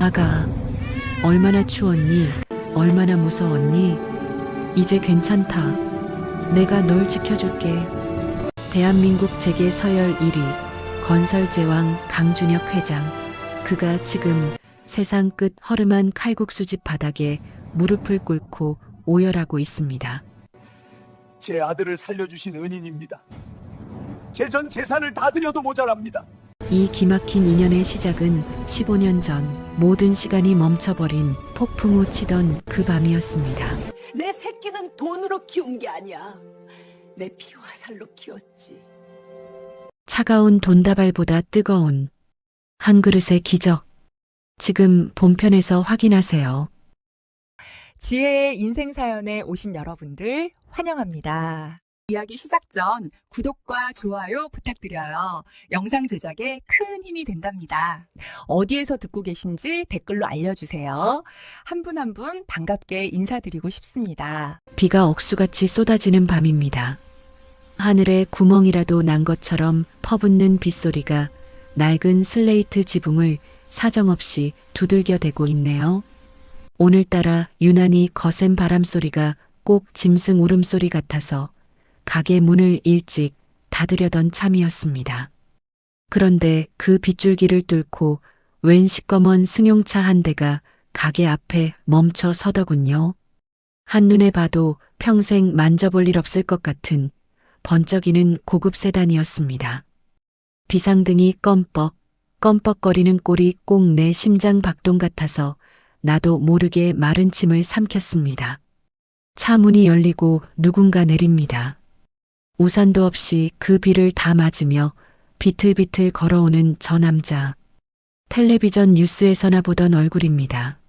아가, 얼마나 추웠니? 얼마나 무서웠니? 이제 괜찮다. 내가 널 지켜줄게. 대한민국 재계 서열 1위, 건설제왕 강준혁 회장. 그가 지금 세상 끝 허름한 칼국수집 바닥에 무릎을 꿇고 오열하고 있습니다. 제 아들을 살려주신 은인입니다. 제 전 재산을 다 드려도 모자랍니다. 이 기막힌 인연의 시작은 15년 전 모든 시간이 멈춰버린 폭풍우 치던 그 밤이었습니다. 내 새끼는 돈으로 키운 게 아니야. 내 피와 살로 키웠지. 차가운 돈다발보다 뜨거운 한 그릇의 기적. 지금 본편에서 확인하세요. 지혜의 인생 사연에 오신 여러분들 환영합니다. 이야기 시작 전 구독과 좋아요 부탁드려요. 영상 제작에 큰 힘이 된답니다. 어디에서 듣고 계신지 댓글로 알려주세요. 한 분 한 분 반갑게 인사드리고 싶습니다. 비가 억수같이 쏟아지는 밤입니다. 하늘에 구멍이라도 난 것처럼 퍼붓는 빗소리가 낡은 슬레이트 지붕을 사정없이 두들겨대고 있네요. 오늘따라 유난히 거센 바람소리가 꼭 짐승 울음소리 같아서 가게 문을 일찍 닫으려던 참이었습니다. 그런데 그 빗줄기를 뚫고 웬 시꺼먼 승용차 한 대가 가게 앞에 멈춰 서더군요. 한눈에 봐도 평생 만져볼 일 없을 것 같은 번쩍이는 고급 세단이었습니다. 비상등이 껌뻑거리는 꼴이 꼭 내 심장 박동 같아서 나도 모르게 마른 침을 삼켰습니다. 차 문이 열리고 누군가 내립니다. 우산도 없이 그 비를 다 맞으며 비틀비틀 걸어오는 저 남자. 텔레비전 뉴스에서나 보던 얼굴입니다.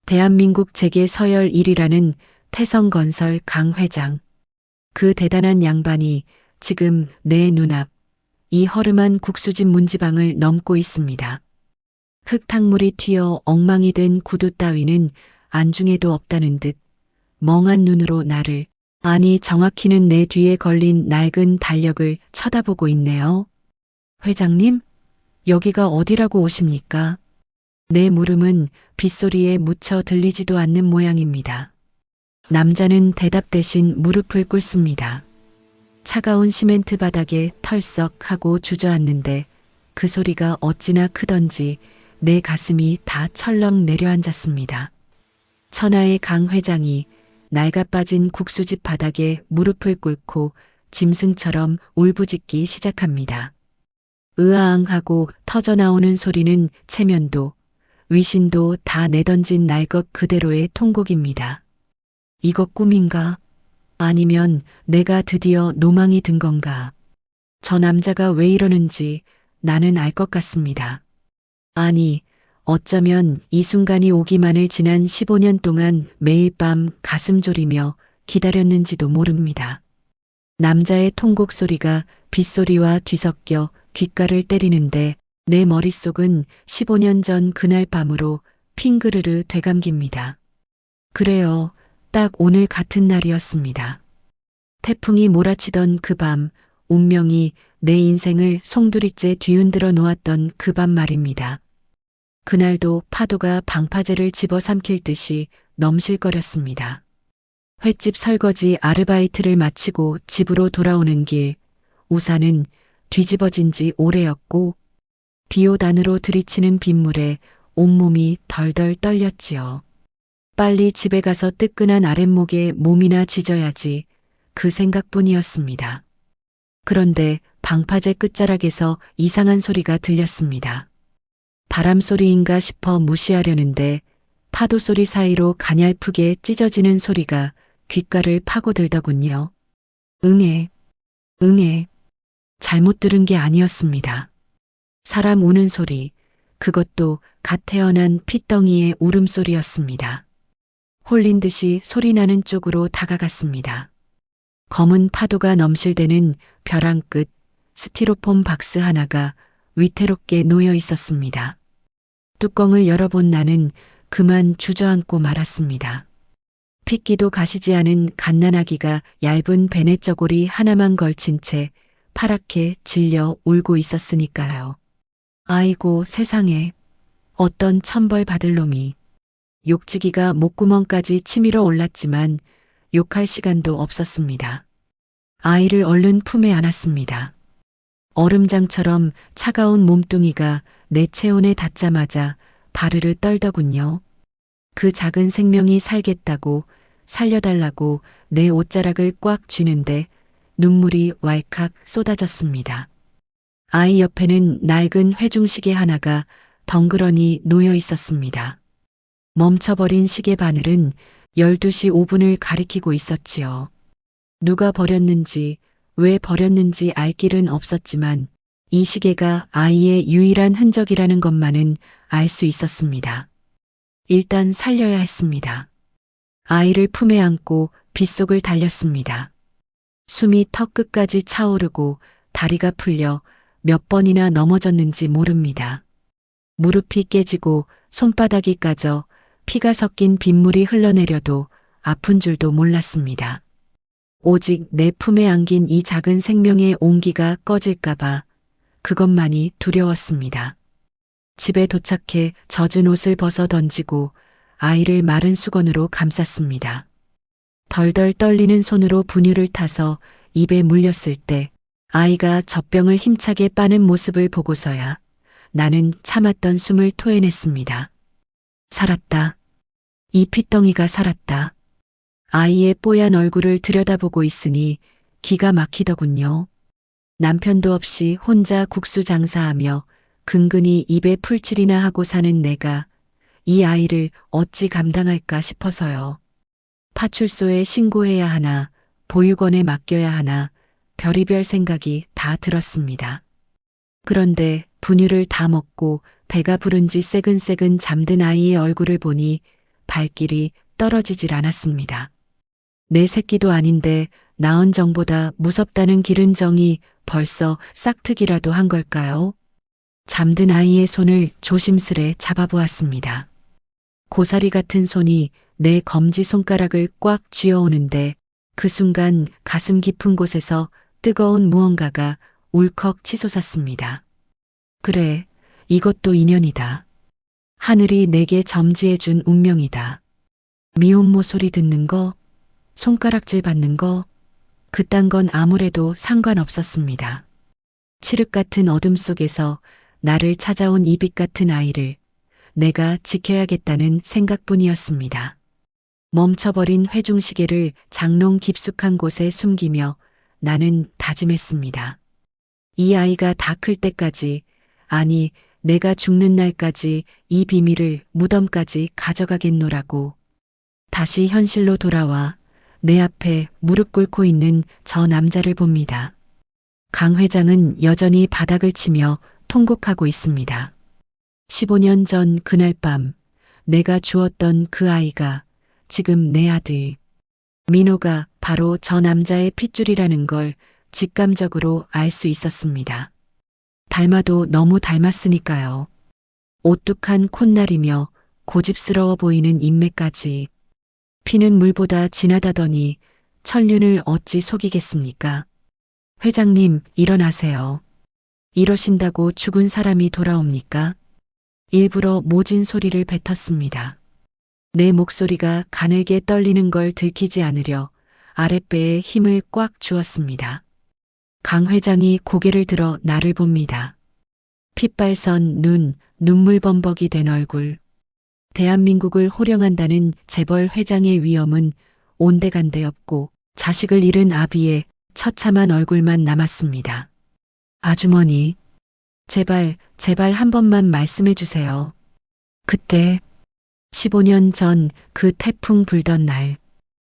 대한민국 재계 서열 1위라는 태성건설 강 회장. 그 대단한 양반이 지금 내 눈앞 이 허름한 국수집 문지방을 넘고 있습니다. 흙탕물이 튀어 엉망이 된 구두 따위는 안중에도 없다는 듯 멍한 눈으로 나를, 아니 정확히는 내 뒤에 걸린 낡은 달력을 쳐다보고 있네요. 회장님, 여기가 어디라고 오십니까? 내 물음은 빗소리에 묻혀 들리지도 않는 모양입니다. 남자는 대답 대신 무릎을 꿇습니다. 차가운 시멘트 바닥에 털썩하고 주저앉는데 그 소리가 어찌나 크던지 내 가슴이 다 철렁 내려앉았습니다. 천하의 강 회장이 낡아빠진 국수집 바닥에 무릎을 꿇고 짐승처럼 울부짖기 시작합니다. 으아앙하고 터져나오는 소리는 체면도 위신도 다 내던진 날 것 그대로의 통곡입니다. 이것 꿈인가? 아니면 내가 드디어 노망이 든 건가? 저 남자가 왜 이러는지 나는 알 것 같습니다. 아니, 어쩌면 이 순간이 오기만을 지난 15년 동안 매일 밤 가슴 졸이며 기다렸는지도 모릅니다. 남자의 통곡 소리가 빗소리와 뒤섞여 귓가를 때리는데 내 머릿속은 15년 전 그날 밤으로 핑그르르 되감깁니다. 그래요, 딱 오늘 같은 날이었습니다. 태풍이 몰아치던 그 밤, 운명이 내 인생을 송두리째 뒤흔들어 놓았던 그 밤 말입니다. 그날도 파도가 방파제를 집어삼킬 듯이 넘실거렸습니다. 횟집 설거지 아르바이트를 마치고 집으로 돌아오는 길, 우산은 뒤집어진 지 오래였고 비옷 안으로 들이치는 빗물에 온몸이 덜덜 떨렸지요. 빨리 집에 가서 뜨끈한 아랫목에 몸이나 지져야지, 그 생각뿐이었습니다. 그런데 방파제 끝자락에서 이상한 소리가 들렸습니다. 바람 소리인가 싶어 무시하려는데 파도 소리 사이로 가냘프게 찢어지는 소리가 귓가를 파고들더군요. 응애. 잘못 들은 게 아니었습니다. 사람 우는 소리, 그것도 갓 태어난 핏덩이의 울음소리였습니다. 홀린 듯이 소리나는 쪽으로 다가갔습니다. 검은 파도가 넘실대는 벼랑 끝 스티로폼 박스 하나가 위태롭게 놓여 있었습니다. 뚜껑을 열어본 나는 그만 주저앉고 말았습니다. 핏기도 가시지 않은 갓난아기가 얇은 베네저고리 하나만 걸친 채 파랗게 질려 울고 있었으니까요. 아이고 세상에. 어떤 천벌 받을 놈이. 욕지기가 목구멍까지 치밀어 올랐지만 욕할 시간도 없었습니다. 아이를 얼른 품에 안았습니다. 얼음장처럼 차가운 몸뚱이가 내 체온에 닿자마자 바르르 떨더군요. 그 작은 생명이 살겠다고 살려달라고 내 옷자락을 꽉 쥐는데 눈물이 왈칵 쏟아졌습니다. 아이 옆에는 낡은 회중시계 하나가 덩그러니 놓여 있었습니다. 멈춰버린 시계 바늘은 12시 5분을 가리키고 있었지요. 누가 버렸는지 왜 버렸는지 알 길은 없었지만 이 시계가 아이의 유일한 흔적이라는 것만은 알 수 있었습니다. 일단 살려야 했습니다. 아이를 품에 안고 빗속을 달렸습니다. 숨이 턱 끝까지 차오르고 다리가 풀려 몇 번이나 넘어졌는지 모릅니다. 무릎이 깨지고 손바닥이 까져 피가 섞인 빗물이 흘러내려도 아픈 줄도 몰랐습니다. 오직 내 품에 안긴 이 작은 생명의 온기가 꺼질까봐 그것만이 두려웠습니다. 집에 도착해 젖은 옷을 벗어 던지고 아이를 마른 수건으로 감쌌습니다. 덜덜 떨리는 손으로 분유를 타서 입에 물렸을 때 아이가 젖병을 힘차게 빠는 모습을 보고서야 나는 참았던 숨을 토해냈습니다. 살았다. 이 핏덩이가 살았다. 아이의 뽀얀 얼굴을 들여다보고 있으니 기가 막히더군요. 남편도 없이 혼자 국수 장사하며 근근히 입에 풀칠이나 하고 사는 내가 이 아이를 어찌 감당할까 싶어서요. 파출소에 신고해야 하나, 보육원에 맡겨야 하나, 별의별 생각이 다 들었습니다. 그런데 분유를 다 먹고 배가 부른지 새근새근 잠든 아이의 얼굴을 보니 발길이 떨어지질 않았습니다. 내 새끼도 아닌데 낳은 정보다 무섭다는 기른 정이 벌써 싹트기라도 한 걸까요? 잠든 아이의 손을 조심스레 잡아보았습니다. 고사리 같은 손이 내 검지손가락을 꽉 쥐어오는데 그 순간 가슴 깊은 곳에서 뜨거운 무언가가 울컥 치솟았습니다. 그래, 이것도 인연이다. 하늘이 내게 점지해준 운명이다. 미혼모 소리 듣는 거, 손가락질 받는 거, 그딴 건 아무래도 상관없었습니다. 칠흑 같은 어둠 속에서 나를 찾아온 이 빛 같은 아이를 내가 지켜야겠다는 생각뿐이었습니다. 멈춰버린 회중시계를 장롱 깊숙한 곳에 숨기며 나는 다짐했습니다. 이 아이가 다 클 때까지, 아니 내가 죽는 날까지 이 비밀을 무덤까지 가져가겠노라고. 다시 현실로 돌아와 내 앞에 무릎 꿇고 있는 저 남자를 봅니다. 강 회장은 여전히 바닥을 치며 통곡하고 있습니다. 15년 전 그날 밤 내가 주었던 그 아이가 지금 내 아들 민호가 바로 저 남자의 핏줄이라는 걸 직감적으로 알 수 있었습니다. 닮아도 너무 닮았으니까요. 오뚝한 콧날이며 고집스러워 보이는 인매까지. 피는 물보다 진하다더니 천륜을 어찌 속이겠습니까? 회장님, 일어나세요. 이러신다고 죽은 사람이 돌아옵니까? 일부러 모진 소리를 뱉었습니다. 내 목소리가 가늘게 떨리는 걸 들키지 않으려 아랫배에 힘을 꽉 주었습니다. 강 회장이 고개를 들어 나를 봅니다. 핏발선 눈, 눈물범벅이 된 얼굴. 대한민국을 호령한다는 재벌 회장의 위엄은 온데간데 없고 자식을 잃은 아비의 처참한 얼굴만 남았습니다. 아주머니, 제발 한 번만 말씀해 주세요. 그때 15년 전 그 태풍 불던 날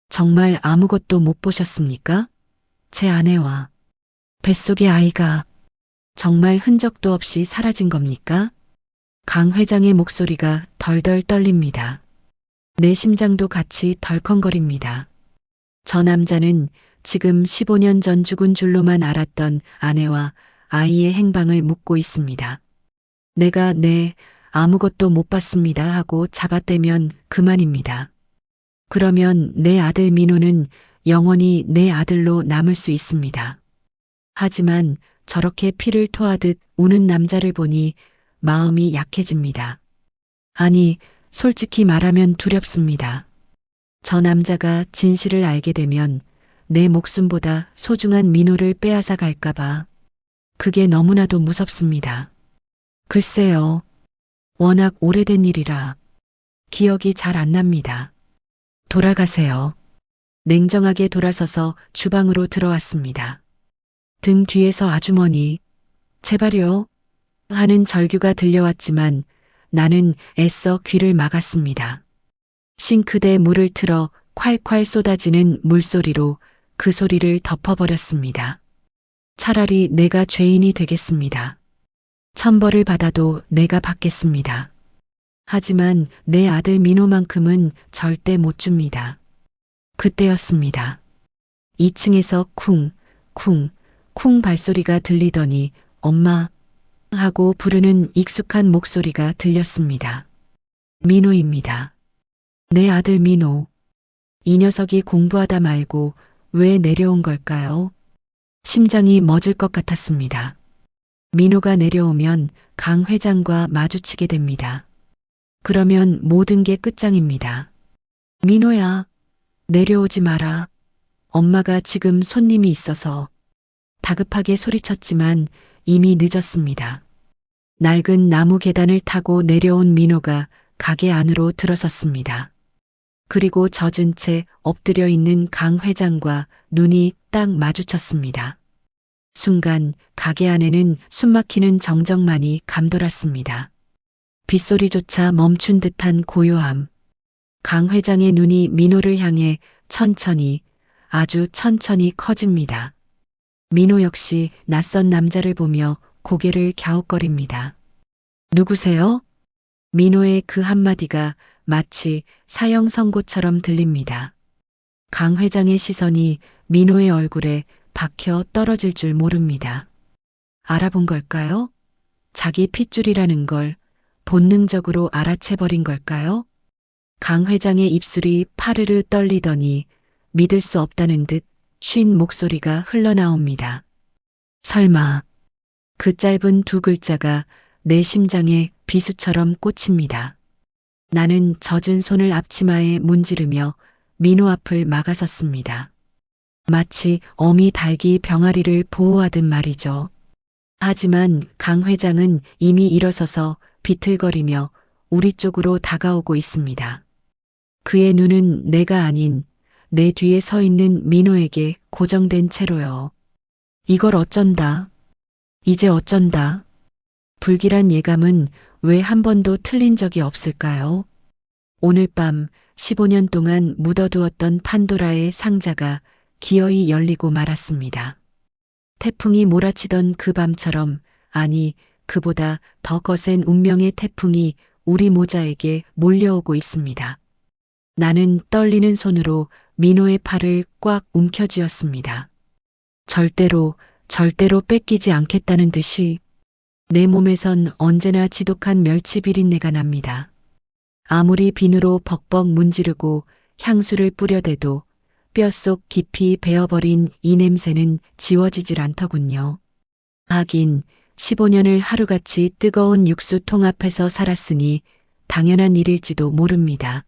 정말 아무것도 못 보셨습니까? 제 아내와 뱃속의 아이가 정말 흔적도 없이 사라진 겁니까? 강 회장의 목소리가 덜덜 떨립니다. 내 심장도 같이 덜컹거립니다. 저 남자는 지금 15년 전 죽은 줄로만 알았던 아내와 아이의 행방을 묻고 있습니다. 내가 아무것도 못 봤습니다 하고 잡아떼면 그만입니다. 그러면 내 아들 민호는 영원히 내 아들로 남을 수 있습니다. 하지만 저렇게 피를 토하듯 우는 남자를 보니 마음이 약해집니다. 아니, 솔직히 말하면 두렵습니다. 저 남자가 진실을 알게 되면 내 목숨보다 소중한 민호를 빼앗아 갈까봐 그게 너무나도 무섭습니다. 글쎄요. 워낙 오래된 일이라 기억이 잘 안 납니다. 돌아가세요. 냉정하게 돌아서서 주방으로 들어왔습니다. 등 뒤에서 아주머니, 제발요. 하는 절규가 들려왔지만 나는 애써 귀를 막았습니다. 싱크대에 물을 틀어 콸콸 쏟아지는 물소리로 그 소리를 덮어버렸습니다. 차라리 내가 죄인이 되겠습니다. 천벌을 받아도 내가 받겠습니다. 하지만 내 아들 민호만큼은 절대 못 줍니다. 그때였습니다. 2층에서 쿵, 쿵, 쿵 발소리가 들리더니 엄마 하고 부르는 익숙한 목소리가 들렸습니다. 민호입니다. 내 아들 민호. 이 녀석이 공부하다 말고 왜 내려온 걸까요? 심장이 멎을 것 같았습니다. 민호가 내려오면 강 회장과 마주치게 됩니다. 그러면 모든 게 끝장입니다. 민호야, 내려오지 마라. 엄마가 지금 손님이 있어서 다급하게 소리쳤지만 이미 늦었습니다. 낡은 나무 계단을 타고 내려온 민호가 가게 안으로 들어섰습니다. 그리고 젖은 채 엎드려 있는 강 회장과 눈이 딱 마주쳤습니다. 순간 가게 안에는 숨막히는 정적만이 감돌았습니다. 빗소리조차 멈춘 듯한 고요함. 강 회장의 눈이 민호를 향해 천천히, 아주 천천히 커집니다. 민호 역시 낯선 남자를 보며 고개를 갸웃거립니다. 누구세요? 민호의 그 한마디가 마치 사형 선고처럼 들립니다. 강 회장의 시선이 민호의 얼굴에 박혀 떨어질 줄 모릅니다. 알아본 걸까요? 자기 핏줄이라는 걸 본능적으로 알아채버린 걸까요? 강 회장의 입술이 파르르 떨리더니 믿을 수 없다는 듯 쉰 목소리가 흘러나옵니다. 설마. 그 짧은 두 글자가 내 심장에 비수처럼 꽂힙니다. 나는 젖은 손을 앞치마에 문지르며 민호 앞을 막아섰습니다. 마치 어미 닭이 병아리를 보호하듯 말이죠. 하지만 강 회장은 이미 일어서서 비틀거리며 우리 쪽으로 다가오고 있습니다. 그의 눈은 내가 아닌 내 뒤에 서 있는 민호에게 고정된 채로요. 이걸 어쩐다. 이제 어쩐다. 불길한 예감은 왜 한 번도 틀린 적이 없을까요? 오늘 밤 15년 동안 묻어두었던 판도라의 상자가 기어이 열리고 말았습니다. 태풍이 몰아치던 그 밤처럼, 아니 그보다 더 거센 운명의 태풍이 우리 모자에게 몰려오고 있습니다. 나는 떨리는 손으로 민호의 팔을 꽉 움켜쥐었습니다. 절대로 뺏기지 않겠다는 듯이 내 몸에선 언제나 지독한 멸치 비린내가 납니다. 아무리 비누로 벅벅 문지르고 향수를 뿌려대도 뼛속 깊이 배어버린 이 냄새는 지워지질 않더군요. 하긴 15년을 하루같이 뜨거운 육수통 앞에서 살았으니 당연한 일일지도 모릅니다.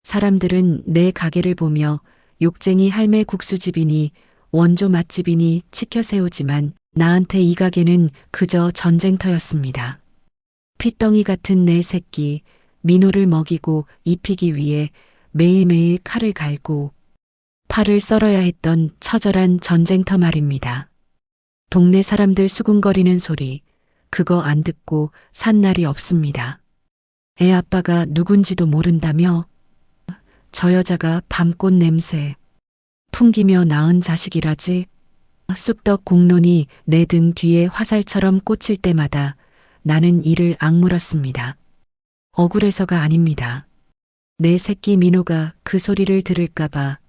사람들은 내 가게를 보며 욕쟁이 할매 국수집이니 원조 맛집이니 치켜 세우지만 나한테 이 가게는 그저 전쟁터였습니다. 핏덩이 같은 내 새끼 민호를 먹이고 입히기 위해 매일매일 칼을 갈고 팔을 썰어야 했던 처절한 전쟁터 말입니다. 동네 사람들 수군거리는 소리, 그거 안 듣고 산 날이 없습니다. 애 아빠가 누군지도 모른다며? 저 여자가 밤꽃 냄새 풍기며 낳은 자식이라지? 쑥떡 공론이 내 등 뒤에 화살처럼 꽂힐 때마다 나는 이를 악물었습니다. 억울해서가 아닙니다. 내 새끼 민호가 그 소리를 들을까봐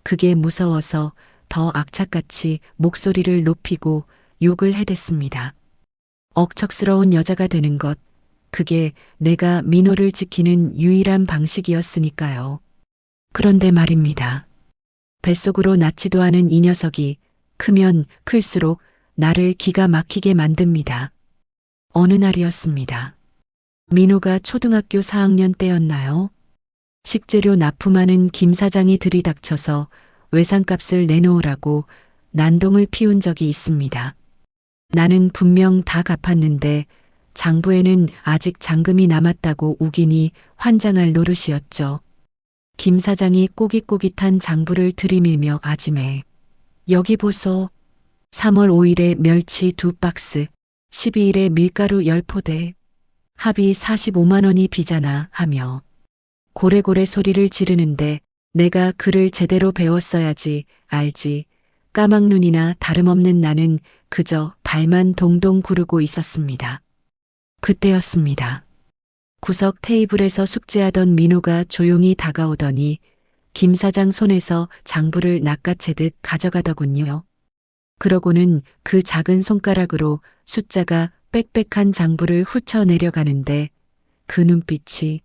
그게 무서워서 더 악착같이 목소리를 높이고 욕을 해댔습니다. 억척스러운 여자가 되는 것, 그게 내가 민호를 지키는 유일한 방식이었으니까요. 그런데 말입니다. 뱃속으로 낳지도 않은 이 녀석이 크면 클수록 나를 기가 막히게 만듭니다. 어느 날이었습니다. 민호가 초등학교 4학년 때였나요? 식재료 납품하는 김 사장이 들이닥쳐서 외상값을 내놓으라고 난동을 피운 적이 있습니다. 나는 분명 다 갚았는데 장부에는 아직 잔금이 남았다고 우기니 환장할 노릇이었죠. 김 사장이 꼬깃꼬깃한 장부를 들이밀며 아지매. 여기 보소. 3월 5일에 멸치 2박스, 12일에 밀가루 10포대, 합이 45만 원이 비잖아 하며 고래고래 소리를 지르는데 내가 글을 제대로 배웠어야지 알지. 까막눈이나 다름없는 나는 그저 발만 동동 구르고 있었습니다. 그때였습니다. 구석 테이블에서 숙제하던 민호가 조용히 다가오더니 김 사장 손에서 장부를 낚아채듯 가져가더군요. 그러고는 그 작은 손가락으로 숫자가 빽빽한 장부를 훑쳐 내려가는데 그 눈빛이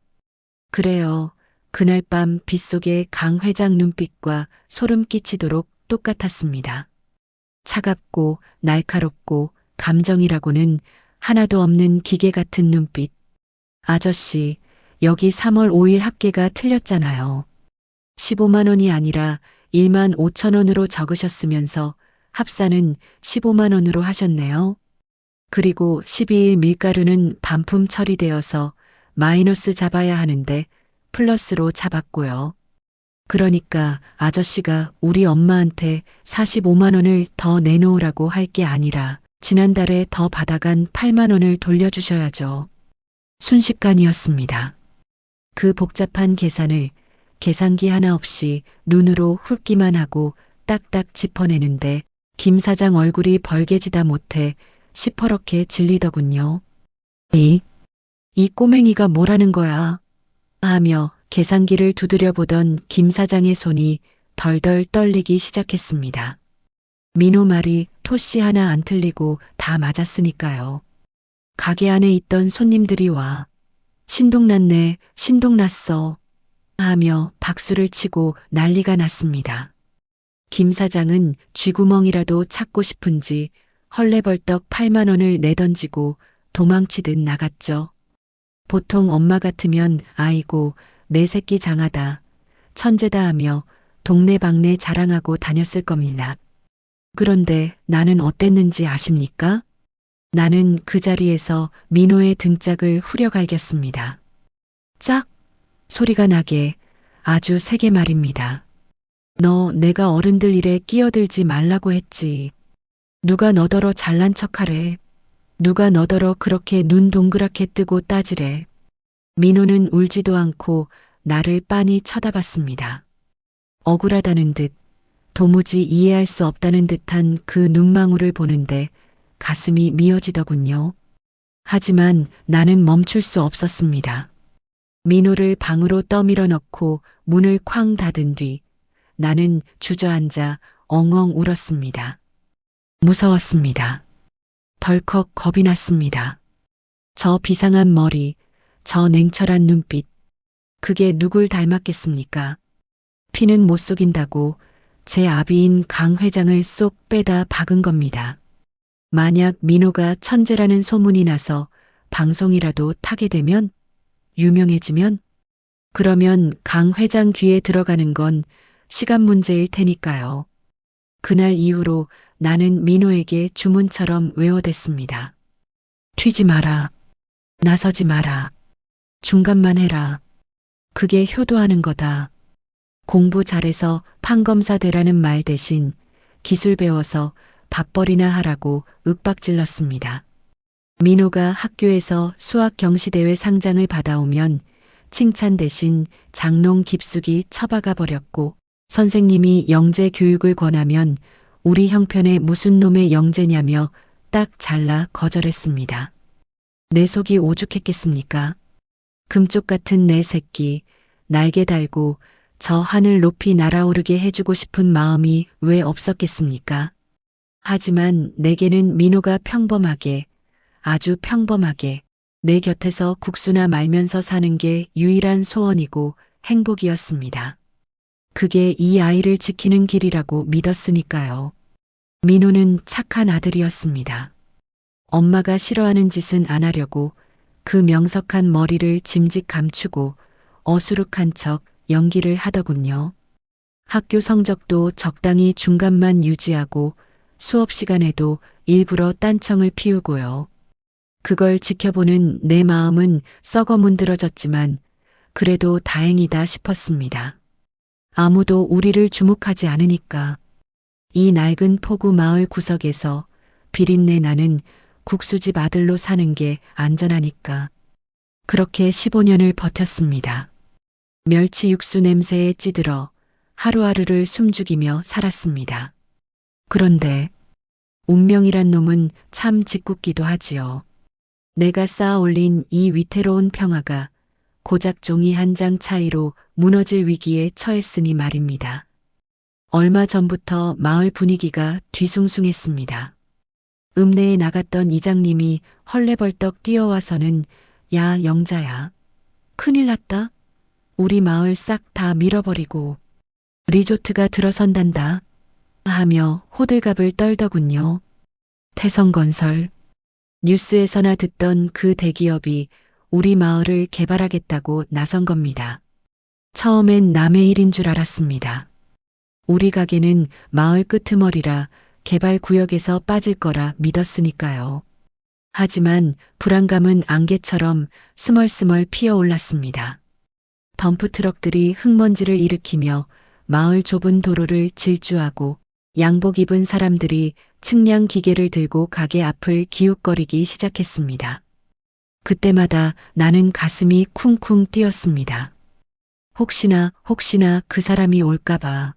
그래요. 그날 밤 빗속의 강 회장 눈빛과 소름 끼치도록 똑같았습니다. 차갑고 날카롭고 감정이라고는 하나도 없는 기계 같은 눈빛. 아저씨, 여기 3월 5일 합계가 틀렸잖아요. 15만 원이 아니라 1만 5천 원으로 적으셨으면서 합산은 15만 원으로 하셨네요. 그리고 12일 밀가루는 반품 처리되어서 마이너스 잡아야 하는데 플러스로 잡았고요. 그러니까 아저씨가 우리 엄마한테 45만 원을 더 내놓으라고 할 게 아니라 지난달에 더 받아간 8만 원을 돌려주셔야죠. 순식간이었습니다. 그 복잡한 계산을 계산기 하나 없이 눈으로 훑기만 하고 딱딱 짚어내는데 김 사장 얼굴이 벌개지다 못해 시퍼렇게 질리더군요. 이 꼬맹이가 뭐라는 거야? 하며 계산기를 두드려 보던 김 사장의 손이 덜덜 떨리기 시작했습니다. 민호 말이 토씨 하나 안 틀리고 다 맞았으니까요. 가게 안에 있던 손님들이 와 신동났네, 신동났어 하며 박수를 치고 난리가 났습니다. 김 사장은 쥐구멍이라도 찾고 싶은지 헐레벌떡 8만 원을 내던지고 도망치듯 나갔죠. 보통 엄마 같으면 아이고 내 새끼 장하다, 천재다 하며 동네방네 자랑하고 다녔을 겁니다. 그런데 나는 어땠는지 아십니까? 나는 그 자리에서 민호의 등짝을 후려갈겼습니다. 짝! 소리가 나게 아주 세게 말입니다. 너 내가 어른들 일에 끼어들지 말라고 했지. 누가 너더러 잘난 척하래. 누가 너더러 그렇게 눈 동그랗게 뜨고 따지래. 민호는 울지도 않고 나를 빤히 쳐다봤습니다. 억울하다는 듯 도무지 이해할 수 없다는 듯한 그 눈망울을 보는데 가슴이 미어지더군요. 하지만 나는 멈출 수 없었습니다. 민호를 방으로 떠밀어 넣고 문을 쾅 닫은 뒤 나는 주저앉아 엉엉 울었습니다. 무서웠습니다. 덜컥 겁이 났습니다. 저 비상한 머리, 저 냉철한 눈빛, 그게 누굴 닮았겠습니까? 피는 못 속인다고 제 아비인 강 회장을 쏙 빼다 박은 겁니다. 만약 민호가 천재라는 소문이 나서 방송이라도 타게 되면, 유명해지면, 그러면 강 회장 귀에 들어가는 건 시간 문제일 테니까요. 그날 이후로 나는 민호에게 주문처럼 외워댔습니다. 튀지 마라. 나서지 마라. 중간만 해라. 그게 효도하는 거다. 공부 잘해서 판검사 되라는 말 대신 기술 배워서 밥벌이나 하라고 윽박질렀습니다. 민호가 학교에서 수학 경시대회 상장을 받아오면 칭찬 대신 장롱 깊숙이 처박아 버렸고, 선생님이 영재 교육을 권하면 우리 형편에 무슨 놈의 영재냐며 딱 잘라 거절했습니다. 내 속이 오죽했겠습니까? 금쪽 같은 내 새끼, 날개 달고 저 하늘 높이 날아오르게 해주고 싶은 마음이 왜 없었겠습니까? 하지만 내게는 민호가 평범하게, 아주 평범하게 내 곁에서 국수나 말면서 사는 게 유일한 소원이고 행복이었습니다. 그게 이 아이를 지키는 길이라고 믿었으니까요. 민호는 착한 아들이었습니다. 엄마가 싫어하는 짓은 안 하려고 그 명석한 머리를 짐짓 감추고 어수룩한 척 연기를 하더군요. 학교 성적도 적당히 중간만 유지하고 수업 시간에도 일부러 딴청을 피우고요. 그걸 지켜보는 내 마음은 썩어 문드러졌지만 그래도 다행이다 싶었습니다. 아무도 우리를 주목하지 않으니까. 이 낡은 포구 마을 구석에서 비린내 나는 국수집 아들로 사는 게 안전하니까. 그렇게 15년을 버텼습니다. 멸치 육수 냄새에 찌들어 하루하루를 숨죽이며 살았습니다. 그런데 운명이란 놈은 참 짓궂기도 하지요. 내가 쌓아 올린 이 위태로운 평화가 고작 종이 한 장 차이로 무너질 위기에 처했으니 말입니다. 얼마 전부터 마을 분위기가 뒤숭숭했습니다. 읍내에 나갔던 이장님이 헐레벌떡 뛰어와서는 야 영자야, 큰일 났다. 우리 마을 싹 다 밀어버리고 리조트가 들어선단다 하며 호들갑을 떨더군요. 태성건설. 뉴스에서나 듣던 그 대기업이 우리 마을을 개발하겠다고 나선 겁니다. 처음엔 남의 일인 줄 알았습니다. 우리 가게는 마을 끄트머리라 개발 구역에서 빠질 거라 믿었으니까요. 하지만 불안감은 안개처럼 스멀스멀 피어올랐습니다. 덤프트럭들이 흙먼지를 일으키며 마을 좁은 도로를 질주하고 양복 입은 사람들이 측량 기계를 들고 가게 앞을 기웃거리기 시작했습니다. 그때마다 나는 가슴이 쿵쿵 뛰었습니다. 혹시나 그 사람이 올까봐.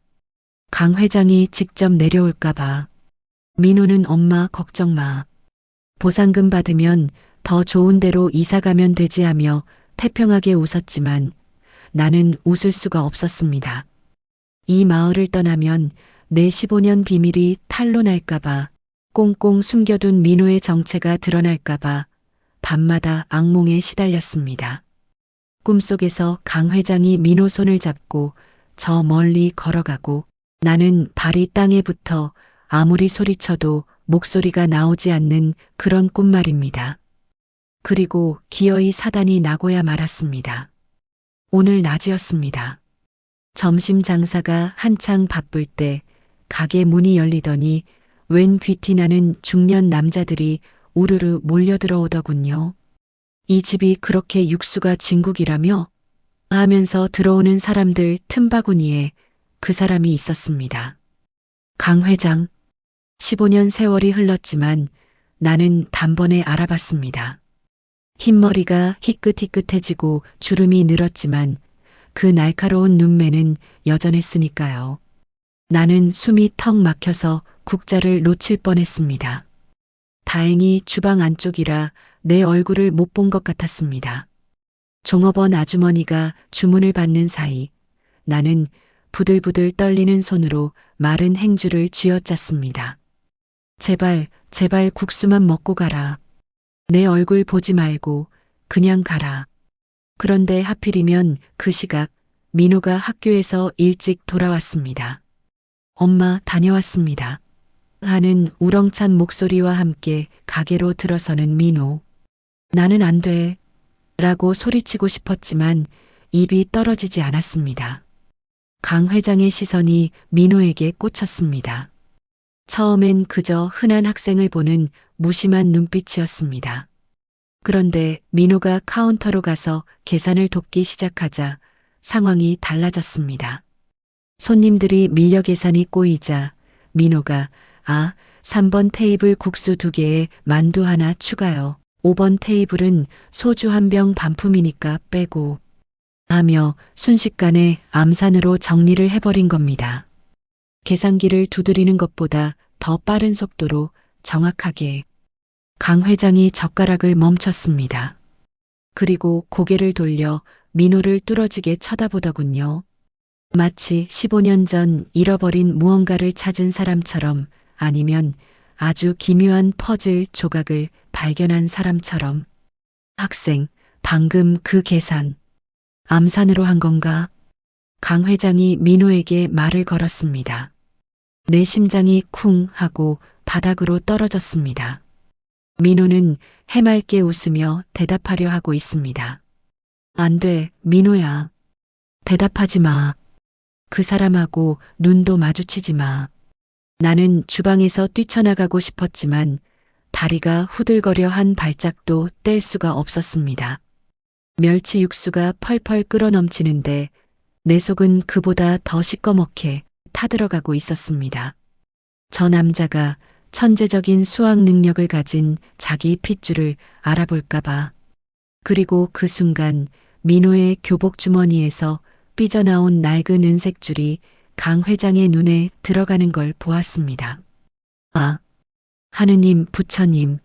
강 회장이 직접 내려올까봐. 민호는 엄마 걱정 마. 보상금 받으면 더 좋은 데로 이사 가면 되지 하며 태평하게 웃었지만 나는 웃을 수가 없었습니다. 이 마을을 떠나면 내 15년 비밀이 탄로 날까봐, 꽁꽁 숨겨둔 민호의 정체가 드러날까봐 밤마다 악몽에 시달렸습니다. 꿈속에서 강 회장이 민호 손을 잡고 저 멀리 걸어가고 나는 발이 땅에 붙어 아무리 소리쳐도 목소리가 나오지 않는 그런 꿈 말입니다. 그리고 기어이 사단이 나고야 말았습니다. 오늘 낮이었습니다. 점심 장사가 한창 바쁠 때 가게 문이 열리더니 웬 귀티나는 중년 남자들이 우르르 몰려들어오더군요. 이 집이 그렇게 육수가 진국이라며 하면서 들어오는 사람들 틈바구니에 그 사람이 있었습니다. 강 회장. 15년 세월이 흘렀지만 나는 단번에 알아봤습니다. 흰머리가 희끗희끗해지고 주름이 늘었지만 그 날카로운 눈매는 여전했으니까요. 나는 숨이 턱 막혀서 국자를 놓칠 뻔했습니다. 다행히 주방 안쪽이라 내 얼굴을 못 본 것 같았습니다. 종업원 아주머니가 주문을 받는 사이 나는 부들부들 떨리는 손으로 마른 행주를 쥐어짰습니다. 제발 국수만 먹고 가라. 내 얼굴 보지 말고 그냥 가라. 그런데 하필이면 그 시각 민호가 학교에서 일찍 돌아왔습니다. 엄마 다녀왔습니다. 하는 우렁찬 목소리와 함께 가게로 들어서는 민호. 나는 안 돼. 라고 소리치고 싶었지만 입이 떨어지지 않았습니다. 강 회장의 시선이 민호에게 꽂혔습니다. 처음엔 그저 흔한 학생을 보는 무심한 눈빛이었습니다. 그런데 민호가 카운터로 가서 계산을 돕기 시작하자 상황이 달라졌습니다. 손님들이 밀려 계산이 꼬이자 민호가 3번 테이블 국수 2개에 만두 하나 추가요. 5번 테이블은 소주 한 병 반품이니까 빼고 하며 순식간에 암산으로 정리를 해버린 겁니다. 계산기를 두드리는 것보다 더 빠른 속도로 정확하게. 강 회장이 젓가락을 멈췄습니다. 그리고 고개를 돌려 민호를 뚫어지게 쳐다보더군요. 마치 15년 전 잃어버린 무언가를 찾은 사람처럼 아니면 아주 기묘한 퍼즐 조각을 발견한 사람처럼. 학생, 방금 그 계산 암산으로 한 건가? 강 회장이 민호에게 말을 걸었습니다. 내 심장이 쿵 하고 바닥으로 떨어졌습니다. 민호는 해맑게 웃으며 대답하려 하고 있습니다. 안 돼, 민호야. 대답하지 마. 그 사람하고 눈도 마주치지 마. 나는 주방에서 뛰쳐나가고 싶었지만 다리가 후들거려 한 발짝도 뗄 수가 없었습니다. 멸치 육수가 펄펄 끓어넘치는데 내 속은 그보다 더 시꺼멓게 타들어가고 있었습니다. 저 남자가 천재적인 수학 능력을 가진 자기 핏줄을 알아볼까봐. 그리고 그 순간 민호의 교복 주머니에서 삐져나온 낡은 은색 줄이 강 회장의 눈에 들어가는 걸 보았습니다. 아, 하느님, 부처님,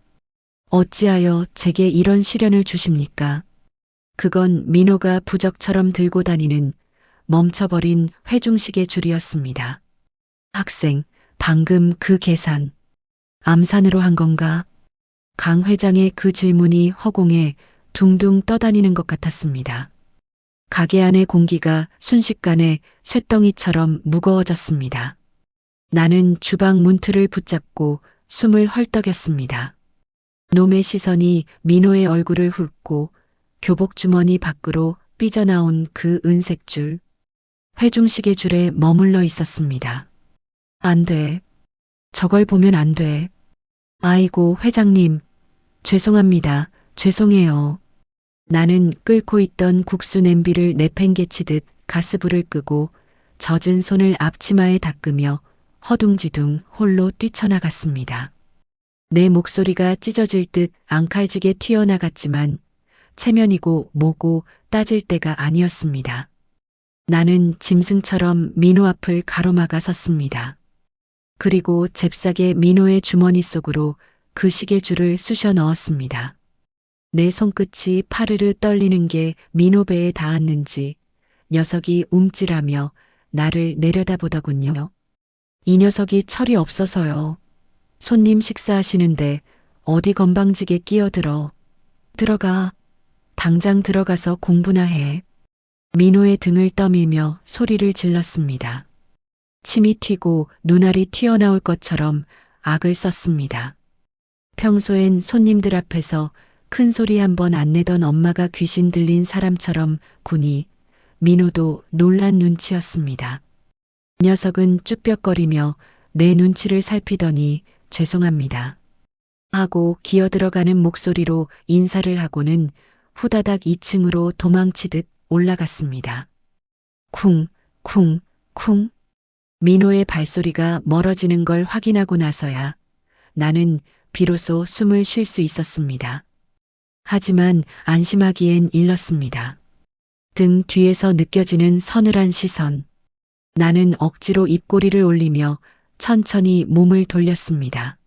어찌하여 제게 이런 시련을 주십니까? 그건 민호가 부적처럼 들고 다니는 멈춰버린 회중식의 줄이었습니다. 학생, 방금 그 계산, 암산으로 한 건가? 강 회장의 그 질문이 허공에 둥둥 떠다니는 것 같았습니다. 가게 안의 공기가 순식간에 쇳덩이처럼 무거워졌습니다. 나는 주방 문틀을 붙잡고 숨을 헐떡였습니다. 놈의 시선이 민호의 얼굴을 훑고 교복 주머니 밖으로 삐져나온 그 은색 줄, 회중식의 줄에 머물러 있었습니다. 안 돼. 저걸 보면 안 돼. 아이고, 회장님. 죄송합니다. 죄송해요. 나는 끓고 있던 국수 냄비를 내팽개치듯 가스불을 끄고 젖은 손을 앞치마에 닦으며 허둥지둥 홀로 뛰쳐나갔습니다. 내 목소리가 찢어질 듯 앙칼지게 튀어나갔지만 체면이고 뭐고 따질 때가 아니었습니다. 나는 짐승처럼 민호 앞을 가로막아 섰습니다. 그리고 잽싸게 민호의 주머니 속으로 그 시계줄을 쑤셔 넣었습니다. 내 손끝이 파르르 떨리는 게 민호 배에 닿았는지 녀석이 움찔하며 나를 내려다보더군요. 이 녀석이 철이 없어서요. 손님 식사하시는데 어디 건방지게 끼어들어. 들어가. 당장 들어가서 공부나 해. 민호의 등을 떠밀며 소리를 질렀습니다. 침이 튀고 눈알이 튀어나올 것처럼 악을 썼습니다. 평소엔 손님들 앞에서 큰 소리 한 번 안 내던 엄마가 귀신 들린 사람처럼 군이 민호도 놀란 눈치였습니다. 녀석은 쭈뼛거리며 내 눈치를 살피더니 죄송합니다 하고 기어들어가는 목소리로 인사를 하고는 후다닥 2층으로 도망치듯 올라갔습니다. 쿵, 쿵, 쿵. 민호의 발소리가 멀어지는 걸 확인하고 나서야 나는 비로소 숨을 쉴 수 있었습니다. 하지만 안심하기엔 일렀습니다. 등 뒤에서 느껴지는 서늘한 시선. 나는 억지로 입꼬리를 올리며 천천히 몸을 돌렸습니다.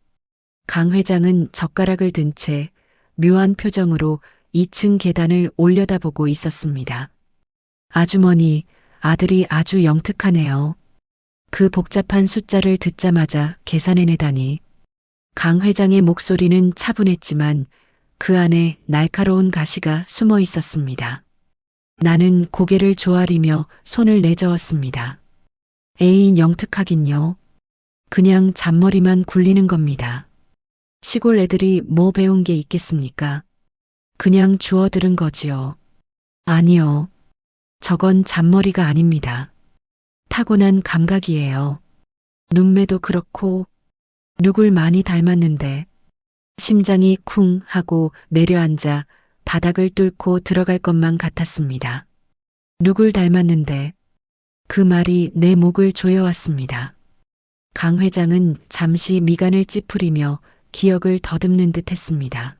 강 회장은 젓가락을 든 채 묘한 표정으로 2층 계단을 올려다보고 있었습니다. 아주머니, 아들이 아주 영특하네요. 그 복잡한 숫자를 듣자마자 계산해내다니. 강 회장의 목소리는 차분했지만 그 안에 날카로운 가시가 숨어 있었습니다. 나는 고개를 조아리며 손을 내저었습니다. 에이, 영특하긴요. 그냥 잔머리만 굴리는 겁니다. 시골 애들이 뭐 배운 게 있겠습니까? 그냥 주워 들은 거지요. 아니요. 저건 잔머리가 아닙니다. 타고난 감각이에요. 눈매도 그렇고 누굴 많이 닮았는데 심장이 쿵 하고 내려앉아 바닥을 뚫고 들어갈 것만 같았습니다. 누굴 닮았는데 그 말이 내 목을 조여왔습니다. 강 회장은 잠시 미간을 찌푸리며 기억을 더듬는 듯 했습니다.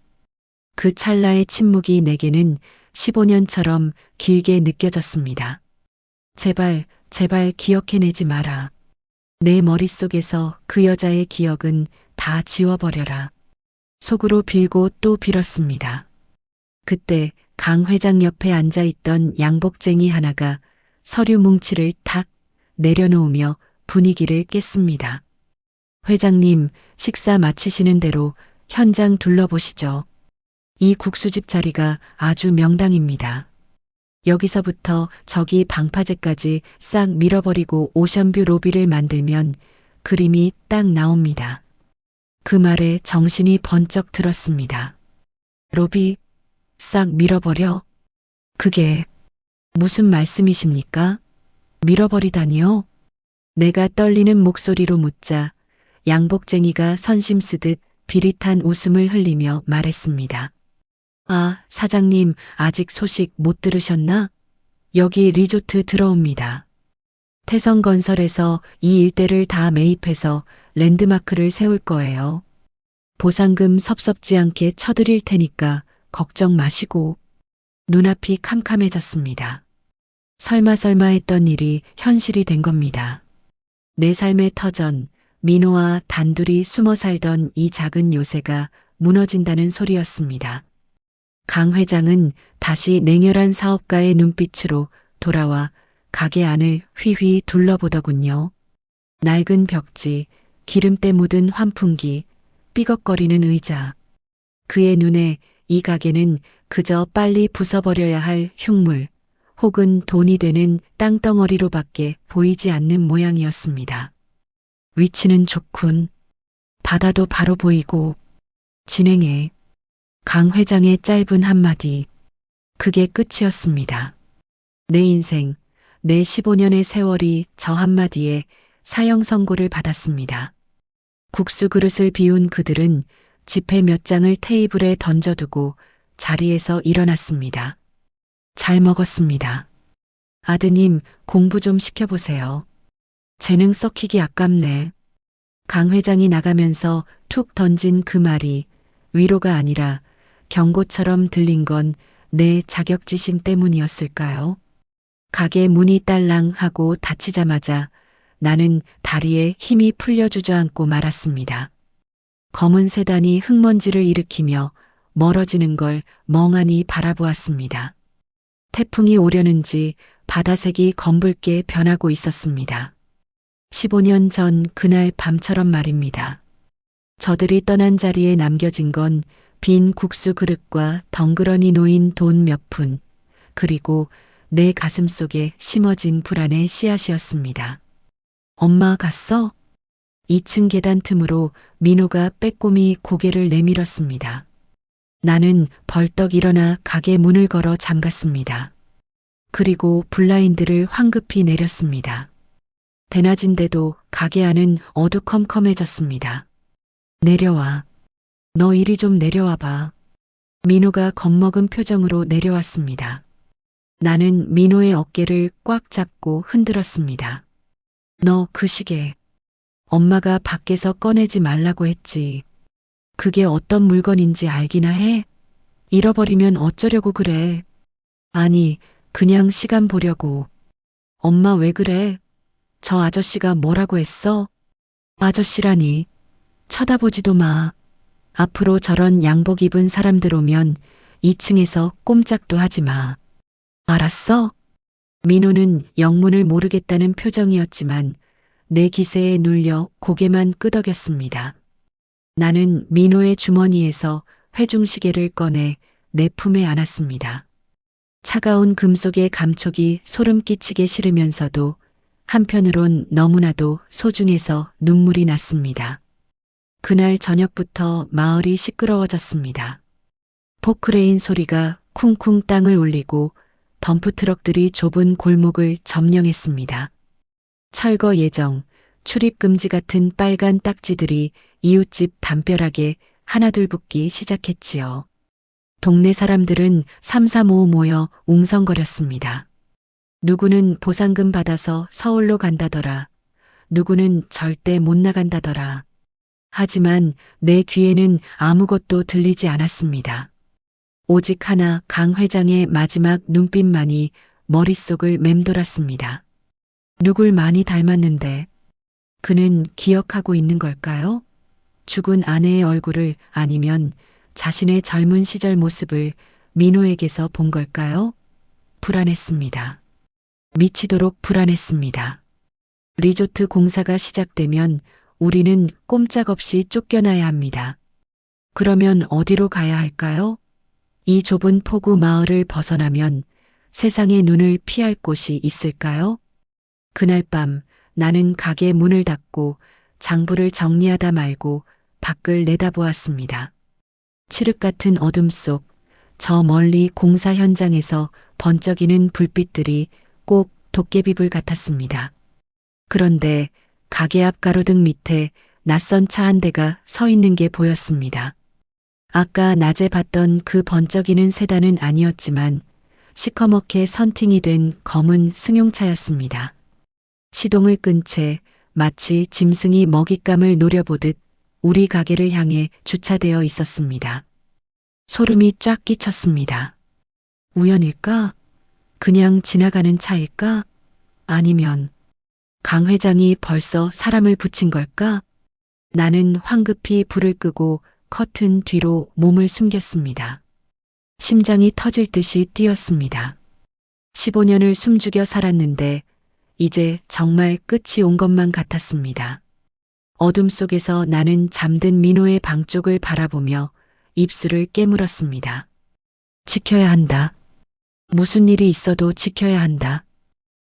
그 찰나의 침묵이 내게는 15년처럼 길게 느껴졌습니다. 제발, 제발 기억해내지 마라. 내 머릿속에서 그 여자의 기억은 다 지워버려라. 속으로 빌고 또 빌었습니다. 그때 강 회장 옆에 앉아있던 양복쟁이 하나가 서류 뭉치를 탁 내려놓으며 분위기를 깼습니다. 회장님, 식사 마치시는 대로 현장 둘러보시죠. 이 국수집 자리가 아주 명당입니다. 여기서부터 저기 방파제까지 싹 밀어버리고 오션뷰 로비를 만들면 그림이 딱 나옵니다. 그 말에 정신이 번쩍 들었습니다. 로비, 싹 밀어버려? 그게 무슨 말씀이십니까? 밀어버리다니요? 내가 떨리는 목소리로 묻자 양복쟁이가 선심 쓰듯 비릿한 웃음을 흘리며 말했습니다. 아, 사장님, 아직 소식 못 들으셨나? 여기 리조트 들어옵니다. 태성건설에서 이 일대를 다 매입해서 랜드마크를 세울 거예요. 보상금 섭섭지 않게 쳐드릴 테니까 걱정 마시고. 눈앞이 캄캄해졌습니다. 설마 했던 일이 현실이 된 겁니다. 내 삶의 터전, 민호와 단둘이 숨어 살던 이 작은 요새가 무너진다는 소리였습니다. 강 회장은 다시 냉혈한 사업가의 눈빛으로 돌아와 가게 안을 휘휘 둘러보더군요. 낡은 벽지, 기름때 묻은 환풍기, 삐걱거리는 의자. 그의 눈에 이 가게는 그저 빨리 부숴버려야 할 흉물 혹은 돈이 되는 땅덩어리로밖에 보이지 않는 모양이었습니다. 위치는 좋군. 바다도 바로 보이고. 진행해. 강 회장의 짧은 한마디. 그게 끝이었습니다. 내 인생, 내 15년의 세월이 저 한마디에 사형 선고를 받았습니다. 국수 그릇을 비운 그들은 지폐 몇 장을 테이블에 던져두고 자리에서 일어났습니다. 잘 먹었습니다. 아드님, 공부 좀 시켜보세요. 재능 썩히기 아깝네. 강 회장이 나가면서 툭 던진 그 말이 위로가 아니라 경고처럼 들린 건 내 자격지심 때문이었을까요? 가게 문이 딸랑 하고 닫히자마자 나는 다리에 힘이 풀려 주저앉고 말았습니다. 검은 세단이 흙먼지를 일으키며 멀어지는 걸 멍하니 바라보았습니다. 태풍이 오려는지 바다색이 검붉게 변하고 있었습니다. 15년 전 그날 밤처럼 말입니다. 저들이 떠난 자리에 남겨진 건 빈 국수 그릇과 덩그러니 놓인 돈 몇 푼, 그리고 내 가슴 속에 심어진 불안의 씨앗이었습니다. 엄마 갔어? 2층 계단 틈으로 민호가 빼꼼히 고개를 내밀었습니다. 나는 벌떡 일어나 가게 문을 걸어 잠갔습니다. 그리고 블라인드를 황급히 내렸습니다. 대낮인데도 가게 안은 어두컴컴해졌습니다. 내려와. 너 이리 좀 내려와 봐. 민호가 겁먹은 표정으로 내려왔습니다. 나는 민호의 어깨를 꽉 잡고 흔들었습니다. 너 그 시계. 엄마가 밖에서 꺼내지 말라고 했지. 그게 어떤 물건인지 알기나 해? 잃어버리면 어쩌려고 그래. 아니, 그냥 시간 보려고. 엄마 왜 그래? 저 아저씨가 뭐라고 했어? 아저씨라니. 쳐다보지도 마. 앞으로 저런 양복 입은 사람들 오면 2층에서 꼼짝도 하지 마. 알았어? 민호는 영문을 모르겠다는 표정이었지만 내 기세에 눌려 고개만 끄덕였습니다. 나는 민호의 주머니에서 회중시계를 꺼내 내 품에 안았습니다. 차가운 금속의 감촉이 소름 끼치게 싫으면서도 한편으론 너무나도 소중해서 눈물이 났습니다. 그날 저녁부터 마을이 시끄러워졌습니다. 포크레인 소리가 쿵쿵 땅을 울리고 덤프트럭들이 좁은 골목을 점령했습니다. 철거 예정, 출입 금지 같은 빨간 딱지들이 이웃집 담벼락에 하나둘 붙기 시작했지요. 동네 사람들은 삼삼오오 모여 웅성거렸습니다. 누구는 보상금 받아서 서울로 간다더라. 누구는 절대 못 나간다더라. 하지만 내 귀에는 아무것도 들리지 않았습니다. 오직 하나 강 회장의 마지막 눈빛만이 머릿속을 맴돌았습니다. 누굴 많이 닮았는데 그는 기억하고 있는 걸까요? 죽은 아내의 얼굴을 아니면 자신의 젊은 시절 모습을 민호에게서 본 걸까요? 불안했습니다. 미치도록 불안했습니다. 리조트 공사가 시작되면 우리는 꼼짝없이 쫓겨나야 합니다. 그러면 어디로 가야 할까요? 이 좁은 포구 마을을 벗어나면 세상의 눈을 피할 곳이 있을까요? 그날 밤 나는 가게 문을 닫고 장부를 정리하다 말고 밖을 내다보았습니다. 칠흑 같은 어둠 속 저 멀리 공사 현장에서 번쩍이는 불빛들이 꼭 도깨비불 같았습니다. 그런데 가게 앞 가로등 밑에 낯선 차 한 대가 서 있는 게 보였습니다. 아까 낮에 봤던 그 번쩍이는 세단은 아니었지만 시커멓게 선팅이 된 검은 승용차였습니다. 시동을 끈 채 마치 짐승이 먹잇감을 노려보듯 우리 가게를 향해 주차되어 있었습니다. 소름이 쫙 끼쳤습니다. 우연일까? 그냥 지나가는 차일까? 아니면 강 회장이 벌써 사람을 붙인 걸까? 나는 황급히 불을 끄고 커튼 뒤로 몸을 숨겼습니다. 심장이 터질 듯이 뛰었습니다. 15년을 숨죽여 살았는데 이제 정말 끝이 온 것만 같았습니다. 어둠 속에서 나는 잠든 민호의 방 쪽을 바라보며 입술을 깨물었습니다. 지켜야 한다. 무슨 일이 있어도 지켜야 한다.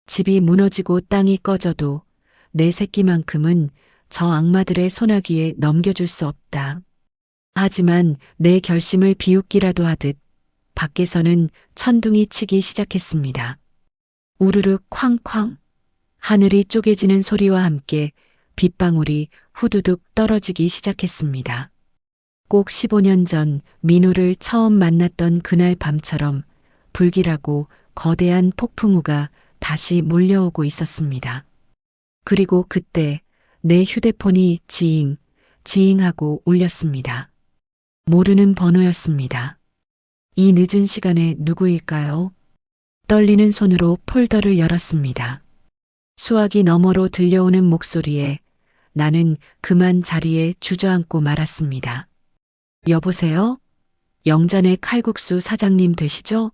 집이 무너지고 땅이 꺼져도 내 새끼만큼은 저 악마들의 소나기에 넘겨줄 수 없다. 하지만 내 결심을 비웃기라도 하듯 밖에서는 천둥이 치기 시작했습니다. 우르르 쾅쾅. 하늘이 쪼개지는 소리와 함께 빗방울이 후두둑 떨어지기 시작했습니다. 꼭 15년 전 민호를 처음 만났던 그날 밤처럼 불길하고 거대한 폭풍우가 다시 몰려오고 있었습니다. 그리고 그때 내 휴대폰이 지잉하고 울렸습니다. 모르는 번호였습니다. 이 늦은 시간에 누구일까요? 떨리는 손으로 폴더를 열었습니다. 수화기 너머로 들려오는 목소리에 나는 그만 자리에 주저앉고 말았습니다. 여보세요? 영잔의 칼국수 사장님 되시죠?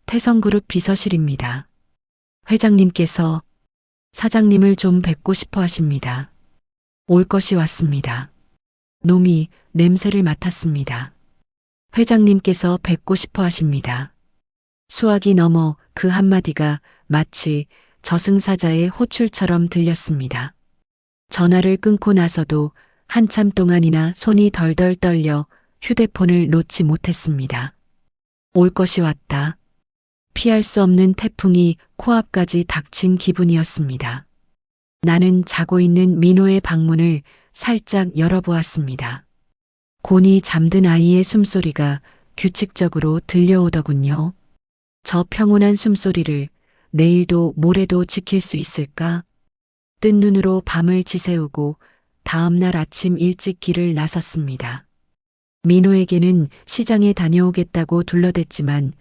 태성그룹 비서실입니다. 회장님께서 사장님을 좀 뵙고 싶어 하십니다. 올 것이 왔습니다. 놈이 냄새를 맡았습니다. 회장님께서 뵙고 싶어 하십니다. 수화기 너머 그 한마디가 마치 저승사자의 호출처럼 들렸습니다. 전화를 끊고 나서도 한참 동안이나 손이 덜덜 떨려 휴대폰을 놓지 못했습니다. 올 것이 왔다. 피할 수 없는 태풍이 코앞까지 닥친 기분이었습니다. 나는 자고 있는 민호의 방문을 살짝 열어보았습니다. 곤히 잠든 아이의 숨소리가 규칙적으로 들려오더군요. 저 평온한 숨소리를 내일도 모레도 지킬 수 있을까? 뜬 눈으로 밤을 지새우고 다음 날 아침 일찍 길을 나섰습니다. 민호에게는 시장에 다녀오겠다고 둘러댔지만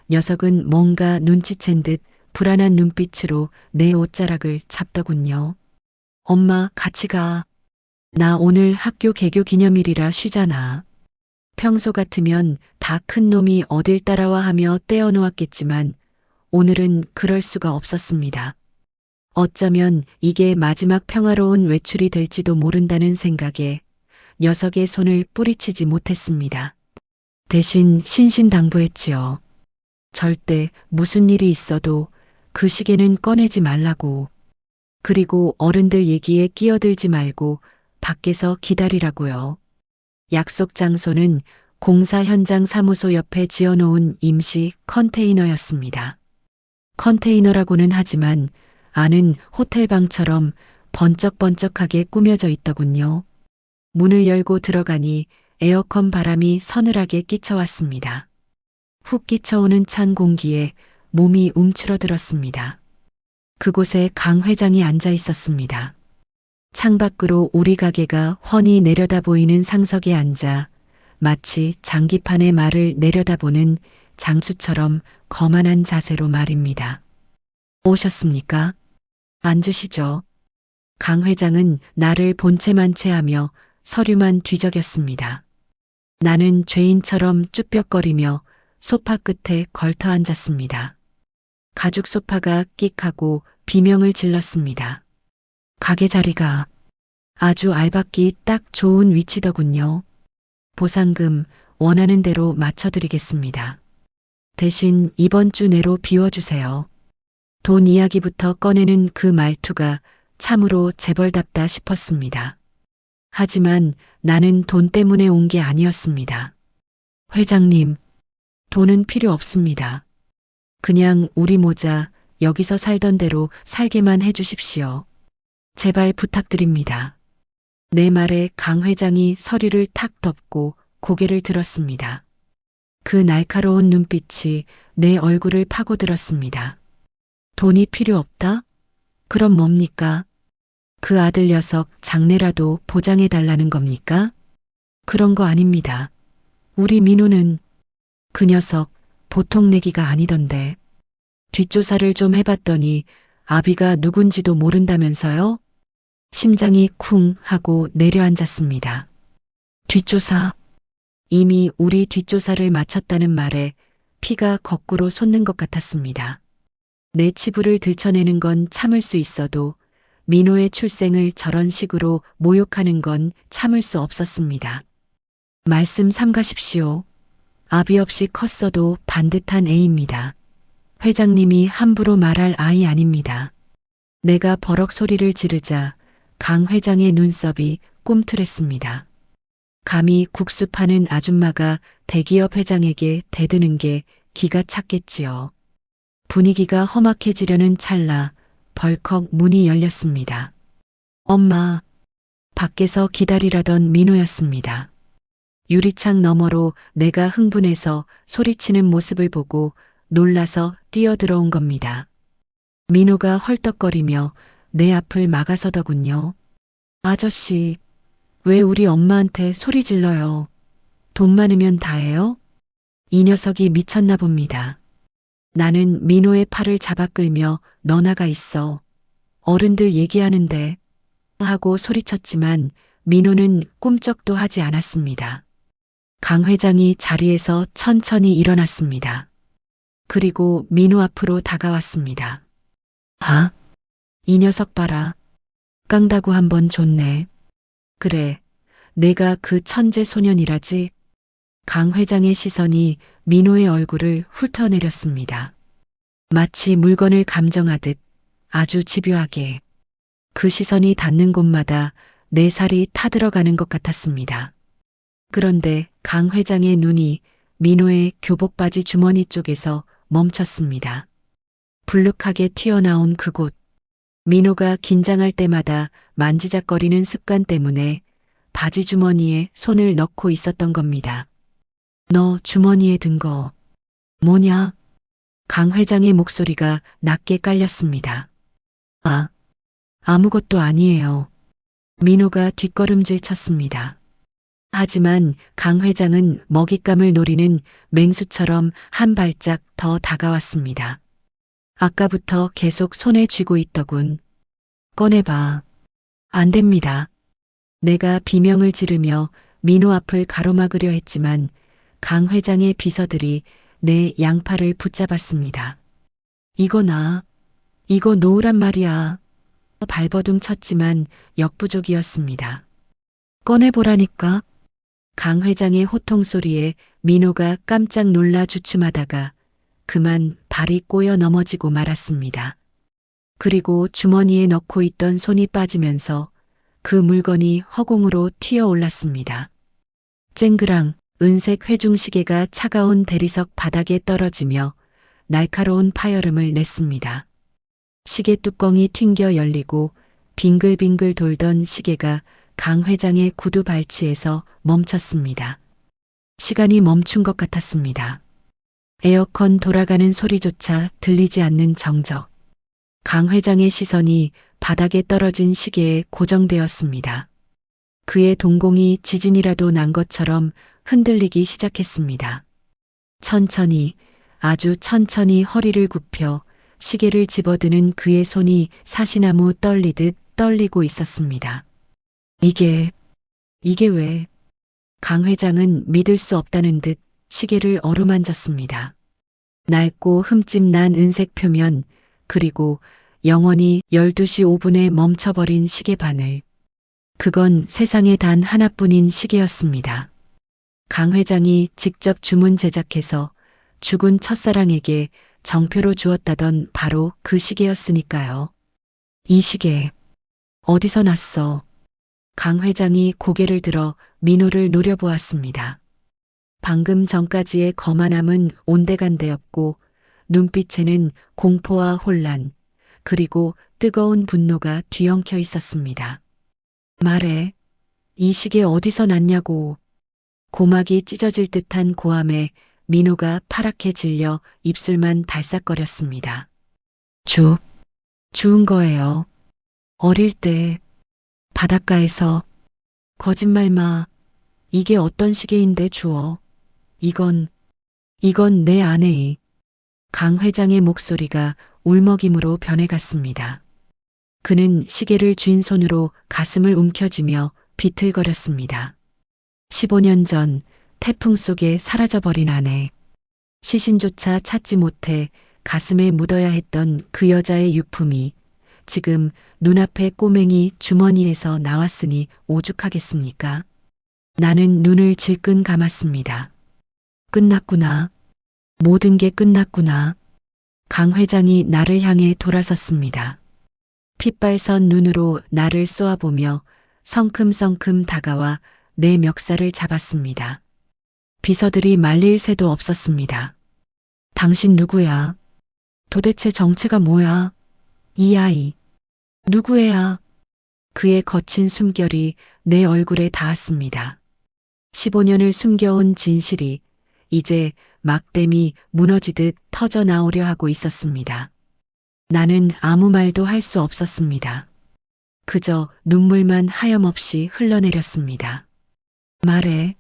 녀석은 뭔가 눈치챈 듯 불안한 눈빛으로 내 옷자락을 잡더군요. 엄마 같이 가. 나 오늘 학교 개교 기념일이라 쉬잖아. 평소 같으면 다 큰 놈이 어딜 따라와 하며 떼어놓았겠지만 오늘은 그럴 수가 없었습니다. 어쩌면 이게 마지막 평화로운 외출이 될지도 모른다는 생각에 녀석의 손을 뿌리치지 못했습니다. 대신 신신당부했지요. 절대 무슨 일이 있어도 그 시계는 꺼내지 말라고. 그리고 어른들 얘기에 끼어들지 말고 밖에서 기다리라고요. 약속 장소는 공사 현장 사무소 옆에 지어놓은 임시 컨테이너였습니다. 컨테이너라고는 하지만 안은 호텔방처럼 번쩍번쩍하게 꾸며져 있더군요. 문을 열고 들어가니 에어컨 바람이 서늘하게 끼쳐왔습니다. 훅 끼쳐오는 찬 공기에 몸이 움츠러들었습니다. 그곳에 강 회장이 앉아 있었습니다. 창밖으로 우리 가게가 훤히 내려다 보이는 상석에 앉아 마치 장기판의 말을 내려다보는 장수처럼 거만한 자세로 말입니다. 오셨습니까? 앉으시죠. 강 회장은 나를 본체만 채하며 서류만 뒤적였습니다. 나는 죄인처럼 쭈뼛거리며 소파 끝에 걸터 앉았습니다. 가죽 소파가 끽하고 비명을 질렀습니다. 가게 자리가 아주 알받기 딱 좋은 위치더군요. 보상금 원하는 대로 맞춰드리겠습니다. 대신 이번 주 내로 비워주세요. 돈 이야기부터 꺼내는 그 말투가 참으로 재벌답다 싶었습니다. 하지만 나는 돈 때문에 온 게 아니었습니다. 회장님, 돈은 필요 없습니다. 그냥 우리 모자 여기서 살던 대로 살게만 해주십시오. 제발 부탁드립니다. 내 말에 강 회장이 서류를 탁 덮고 고개를 들었습니다. 그 날카로운 눈빛이 내 얼굴을 파고들었습니다. 돈이 필요 없다? 그럼 뭡니까? 그 아들 녀석 장래라도 보장해 달라는 겁니까? 그런 거 아닙니다. 우리 민호는 그 녀석 보통 내기가 아니던데. 뒷조사를 좀 해봤더니 아비가 누군지도 모른다면서요? 심장이 쿵 하고 내려앉았습니다. 뒷조사. 이미 우리 뒷조사를 마쳤다는 말에 피가 거꾸로 솟는 것 같았습니다. 내 치부를 들춰내는 건 참을 수 있어도 민호의 출생을 저런 식으로 모욕하는 건 참을 수 없었습니다. 말씀 삼가십시오. 아비 없이 컸어도 반듯한 애입니다. 회장님이 함부로 말할 아이 아닙니다. 내가 버럭 소리를 지르자 강 회장의 눈썹이 꿈틀했습니다. 감히 국수 파는 아줌마가 대기업 회장에게 대드는 게 기가 찼겠지요. 분위기가 험악해지려는 찰나 벌컥 문이 열렸습니다. 엄마, 밖에서 기다리라던 민호였습니다. 유리창 너머로 내가 흥분해서 소리치는 모습을 보고 놀라서 뛰어들어온 겁니다. 민호가 헐떡거리며 내 앞을 막아서더군요. 아저씨, 왜 우리 엄마한테 소리 질러요? 돈 많으면 다해요? 이 녀석이 미쳤나 봅니다. 나는 민호의 팔을 잡아 끌며 너 나가 있어. 어른들 얘기하는데 하고 소리쳤지만 민호는 꿈쩍도 하지 않았습니다. 강 회장이 자리에서 천천히 일어났습니다. 그리고 민호 앞으로 다가왔습니다. 아, 이 녀석 봐라. 깡다구 한번 줬네. 그래, 내가 그 천재 소년이라지. 강 회장의 시선이 민호의 얼굴을 훑어내렸습니다. 마치 물건을 감정하듯 아주 집요하게. 그 시선이 닿는 곳마다 내 살이 타들어가는 것 같았습니다. 그런데 강 회장의 눈이 민호의 교복 바지 주머니 쪽에서 멈췄습니다. 불룩하게 튀어나온 그곳. 민호가 긴장할 때마다 만지작거리는 습관 때문에 바지 주머니에 손을 넣고 있었던 겁니다. 너 주머니에 든 거 뭐냐? 강 회장의 목소리가 낮게 깔렸습니다. 아, 아무것도 아니에요. 민호가 뒷걸음질 쳤습니다. 하지만 강 회장은 먹잇감을 노리는 맹수처럼 한 발짝 더 다가왔습니다. 아까부터 계속 손에 쥐고 있더군. 꺼내봐. 안 됩니다. 내가 비명을 지르며 민호 앞을 가로막으려 했지만 강 회장의 비서들이 내 양팔을 붙잡았습니다. 이거 나. 이거 놓으란 말이야. 발버둥 쳤지만 역부족이었습니다. 꺼내보라니까. 강 회장의 호통 소리에 민호가 깜짝 놀라 주춤하다가 그만 발이 꼬여 넘어지고 말았습니다. 그리고 주머니에 넣고 있던 손이 빠지면서 그 물건이 허공으로 튀어 올랐습니다. 쨍그랑 은색 회중시계가 차가운 대리석 바닥에 떨어지며 날카로운 파열음을 냈습니다. 시계 뚜껑이 튕겨 열리고 빙글빙글 돌던 시계가 강 회장의 구두 발치에서 멈췄습니다. 시간이 멈춘 것 같았습니다. 에어컨 돌아가는 소리조차 들리지 않는 정적. 강 회장의 시선이 바닥에 떨어진 시계에 고정되었습니다. 그의 동공이 지진이라도 난 것처럼 흔들리기 시작했습니다. 천천히, 아주 천천히 허리를 굽혀 시계를 집어드는 그의 손이 사시나무 떨리듯 떨리고 있었습니다. 이게 왜? 강 회장은 믿을 수 없다는 듯 시계를 어루만졌습니다. 낡고 흠집 난 은색 표면, 그리고 영원히 12시 5분에 멈춰버린 시계 바늘. 그건 세상에 단 하나뿐인 시계였습니다. 강 회장이 직접 주문 제작해서 죽은 첫사랑에게 정표로 주었다던 바로 그 시계였으니까요. 이 시계 어디서 났어? 강 회장이 고개를 들어 민호를 노려보았습니다. 방금 전까지의 거만함은 온데간데였고 눈빛에는 공포와 혼란, 그리고 뜨거운 분노가 뒤엉켜 있었습니다. 말해. 이 시계 어디서 났냐고. 고막이 찢어질 듯한 고함에 민호가 파랗게 질려 입술만 달싹거렸습니다. 주운 거예요. 어릴 때 바닷가에서. 거짓말 마. 이게 어떤 시계인데 주워. 이건 내 아내의. 강 회장의 목소리가 울먹임으로 변해갔습니다. 그는 시계를 쥔 손으로 가슴을 움켜쥐며 비틀거렸습니다. 15년 전 태풍 속에 사라져버린 아내. 시신조차 찾지 못해 가슴에 묻어야 했던 그 여자의 유품이 지금 눈앞에 꼬맹이 주머니에서 나왔으니 오죽하겠습니까? 나는 눈을 질끈 감았습니다. 끝났구나. 모든 게 끝났구나. 강 회장이 나를 향해 돌아섰습니다. 핏발선 눈으로 나를 쏘아보며 성큼성큼 다가와 내 멱살을 잡았습니다. 비서들이 말릴 새도 없었습니다. 당신 누구야? 도대체 정체가 뭐야? 이 아이. 누구애야? 그의 거친 숨결이 내 얼굴에 닿았습니다. 15년을 숨겨온 진실이 이제 막댐이 무너지듯 터져 나오려 하고 있었습니다. 나는 아무 말도 할 수 없었습니다. 그저 눈물만 하염없이 흘러내렸습니다. 말해.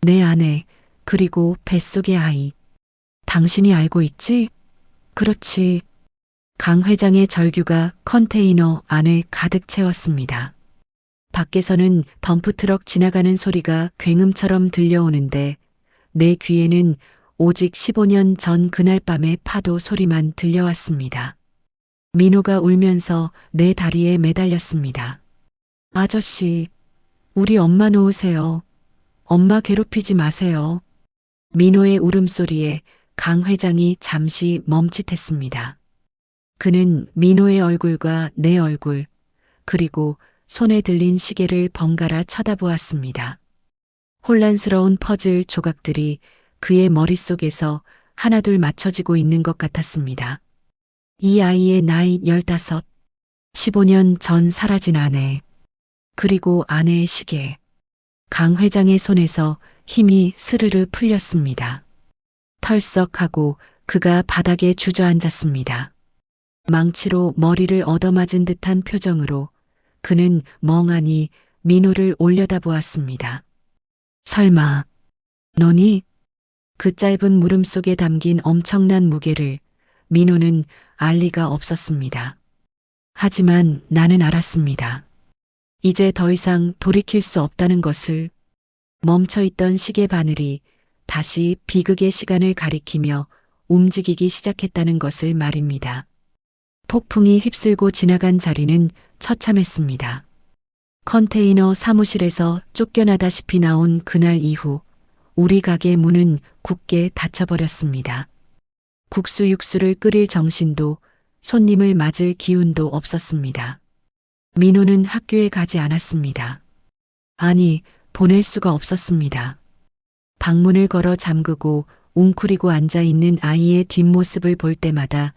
내 아내, 그리고 뱃속의 아이. 당신이 알고 있지? 그렇지. 강 회장의 절규가 컨테이너 안을 가득 채웠습니다. 밖에서는 덤프트럭 지나가는 소리가 굉음처럼 들려오는데 내 귀에는 오직 15년 전 그날 밤의 파도 소리만 들려왔습니다. 민호가 울면서 내 다리에 매달렸습니다. 아저씨, 우리 엄마 놓으세요. 엄마 괴롭히지 마세요. 민호의 울음소리에 강 회장이 잠시 멈칫했습니다. 그는 민호의 얼굴과 내 얼굴, 그리고 손에 들린 시계를 번갈아 쳐다보았습니다. 혼란스러운 퍼즐 조각들이 그의 머릿속에서 하나둘 맞춰지고 있는 것 같았습니다. 이 아이의 나이 15, 15년 전 사라진 아내, 그리고 아내의 시계. 강 회장의 손에서 힘이 스르르 풀렸습니다. 털썩하고 그가 바닥에 주저앉았습니다. 망치로 머리를 얻어맞은 듯한 표정으로 그는 멍하니 민호를 올려다보았습니다. 설마, 너니? 그 짧은 물음 속에 담긴 엄청난 무게를 민호는 알 리가 없었습니다. 하지만 나는 알았습니다. 이제 더 이상 돌이킬 수 없다는 것을. 멈춰있던 시계 바늘이 다시 비극의 시간을 가리키며 움직이기 시작했다는 것을 말입니다. 폭풍이 휩쓸고 지나간 자리는 처참했습니다. 컨테이너 사무실에서 쫓겨나다시피 나온 그날 이후 우리 가게 문은 굳게 닫혀버렸습니다. 국수 육수를 끓일 정신도 손님을 맞을 기운도 없었습니다. 민호는 학교에 가지 않았습니다. 아니, 보낼 수가 없었습니다. 방문을 걸어 잠그고 웅크리고 앉아있는 아이의 뒷모습을 볼 때마다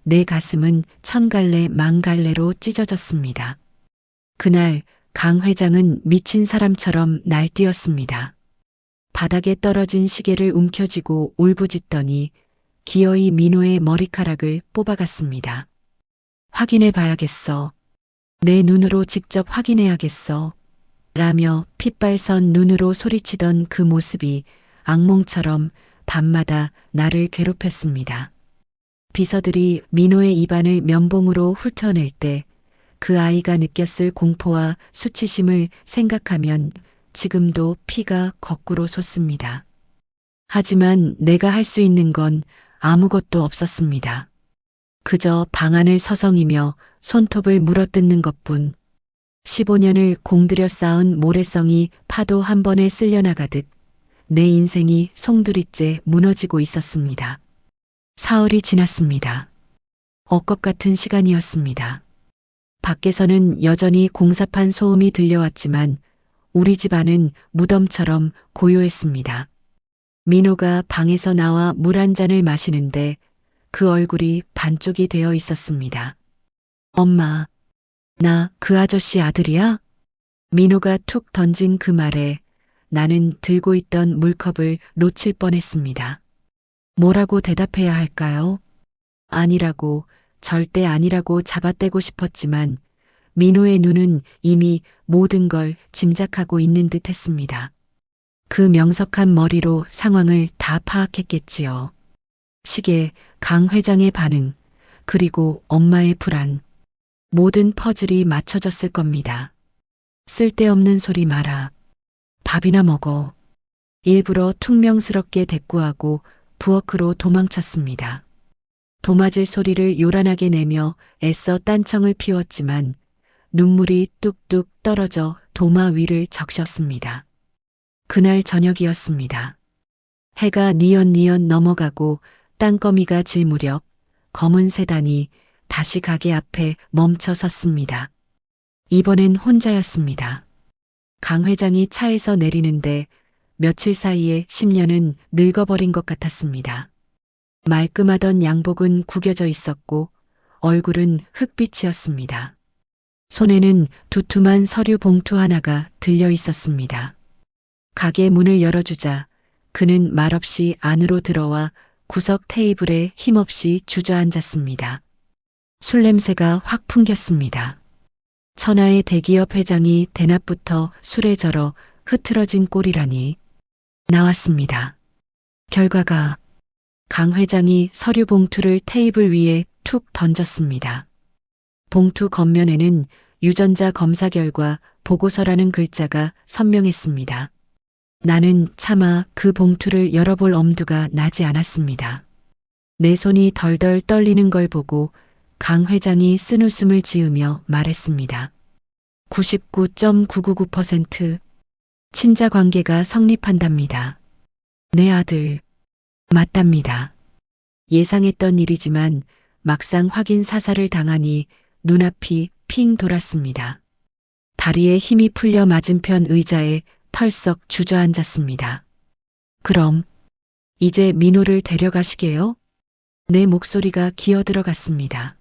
내 가슴은 천갈래 만갈래로 찢어졌습니다. 그날 강 회장은 미친 사람처럼 날뛰었습니다. 바닥에 떨어진 시계를 움켜쥐고 울부짖더니 기어이 민호의 머리카락을 뽑아갔습니다. 확인해 봐야겠어. 내 눈으로 직접 확인해야겠어. 라며 핏발선 눈으로 소리치던 그 모습이 악몽처럼 밤마다 나를 괴롭혔습니다. 비서들이 민호의 입안을 면봉으로 훑어낼 때 그 아이가 느꼈을 공포와 수치심을 생각하면 지금도 피가 거꾸로 솟습니다. 하지만 내가 할 수 있는 건 아무것도 없었습니다. 그저 방 안을 서성이며 손톱을 물어뜯는 것뿐. 15년을 공들여 쌓은 모래성이 파도 한 번에 쓸려나가듯 내 인생이 송두리째 무너지고 있었습니다. 사흘이 지났습니다. 엇것 같은 시간이었습니다. 밖에서는 여전히 공사판 소음이 들려왔지만 우리 집안은 무덤처럼 고요했습니다. 민호가 방에서 나와 물 한 잔을 마시는데 그 얼굴이 반쪽이 되어 있었습니다. 엄마, 나 그 아저씨 아들이야? 민호가 툭 던진 그 말에 나는 들고 있던 물컵을 놓칠 뻔했습니다. 뭐라고 대답해야 할까요? 아니라고, 절대 아니라고 잡아떼고 싶었지만 민호의 눈은 이미 모든 걸 짐작하고 있는 듯 했습니다. 그 명석한 머리로 상황을 다 파악했겠지요. 시계, 강 회장의 반응, 그리고 엄마의 불안. 모든 퍼즐이 맞춰졌을 겁니다. 쓸데없는 소리 마라. 밥이나 먹어. 일부러 퉁명스럽게 대꾸하고 부엌으로 도망쳤습니다. 도맞을 소리를 요란하게 내며 애써 딴청을 피웠지만 눈물이 뚝뚝 떨어져 도마 위를 적셨습니다. 그날 저녁이었습니다. 해가 뉘엿뉘엿 넘어가고 땅거미가 질 무렵 검은 세단이 다시 가게 앞에 멈춰 섰습니다. 이번엔 혼자였습니다. 강 회장이 차에서 내리는데 며칠 사이에 10년은 늙어버린 것 같았습니다. 말끔하던 양복은 구겨져 있었고 얼굴은 흑빛이었습니다. 손에는 두툼한 서류 봉투 하나가 들려 있었습니다. 가게 문을 열어주자 그는 말없이 안으로 들어와 구석 테이블에 힘없이 주저앉았습니다. 술 냄새가 확 풍겼습니다. 천하의 대기업 회장이 대낮부터 술에 절어 흐트러진 꼴이라니. 나왔습니다. 결과가 강 회장이 서류 봉투를 테이블 위에 툭 던졌습니다. 봉투 겉면에는 유전자 검사 결과 보고서라는 글자가 선명했습니다. 나는 차마 그 봉투를 열어볼 엄두가 나지 않았습니다. 내 손이 덜덜 떨리는 걸 보고 강 회장이 쓴웃음을 지으며 말했습니다. 99.999% 친자 관계가 성립한답니다. 내 아들, 맞답니다. 예상했던 일이지만 막상 확인 사살을 당하니 눈앞이 핑 돌았습니다. 다리에 힘이 풀려 맞은편 의자에 털썩 주저앉았습니다. 그럼 이제 민호를 데려가시게요? 내 목소리가 기어들어갔습니다.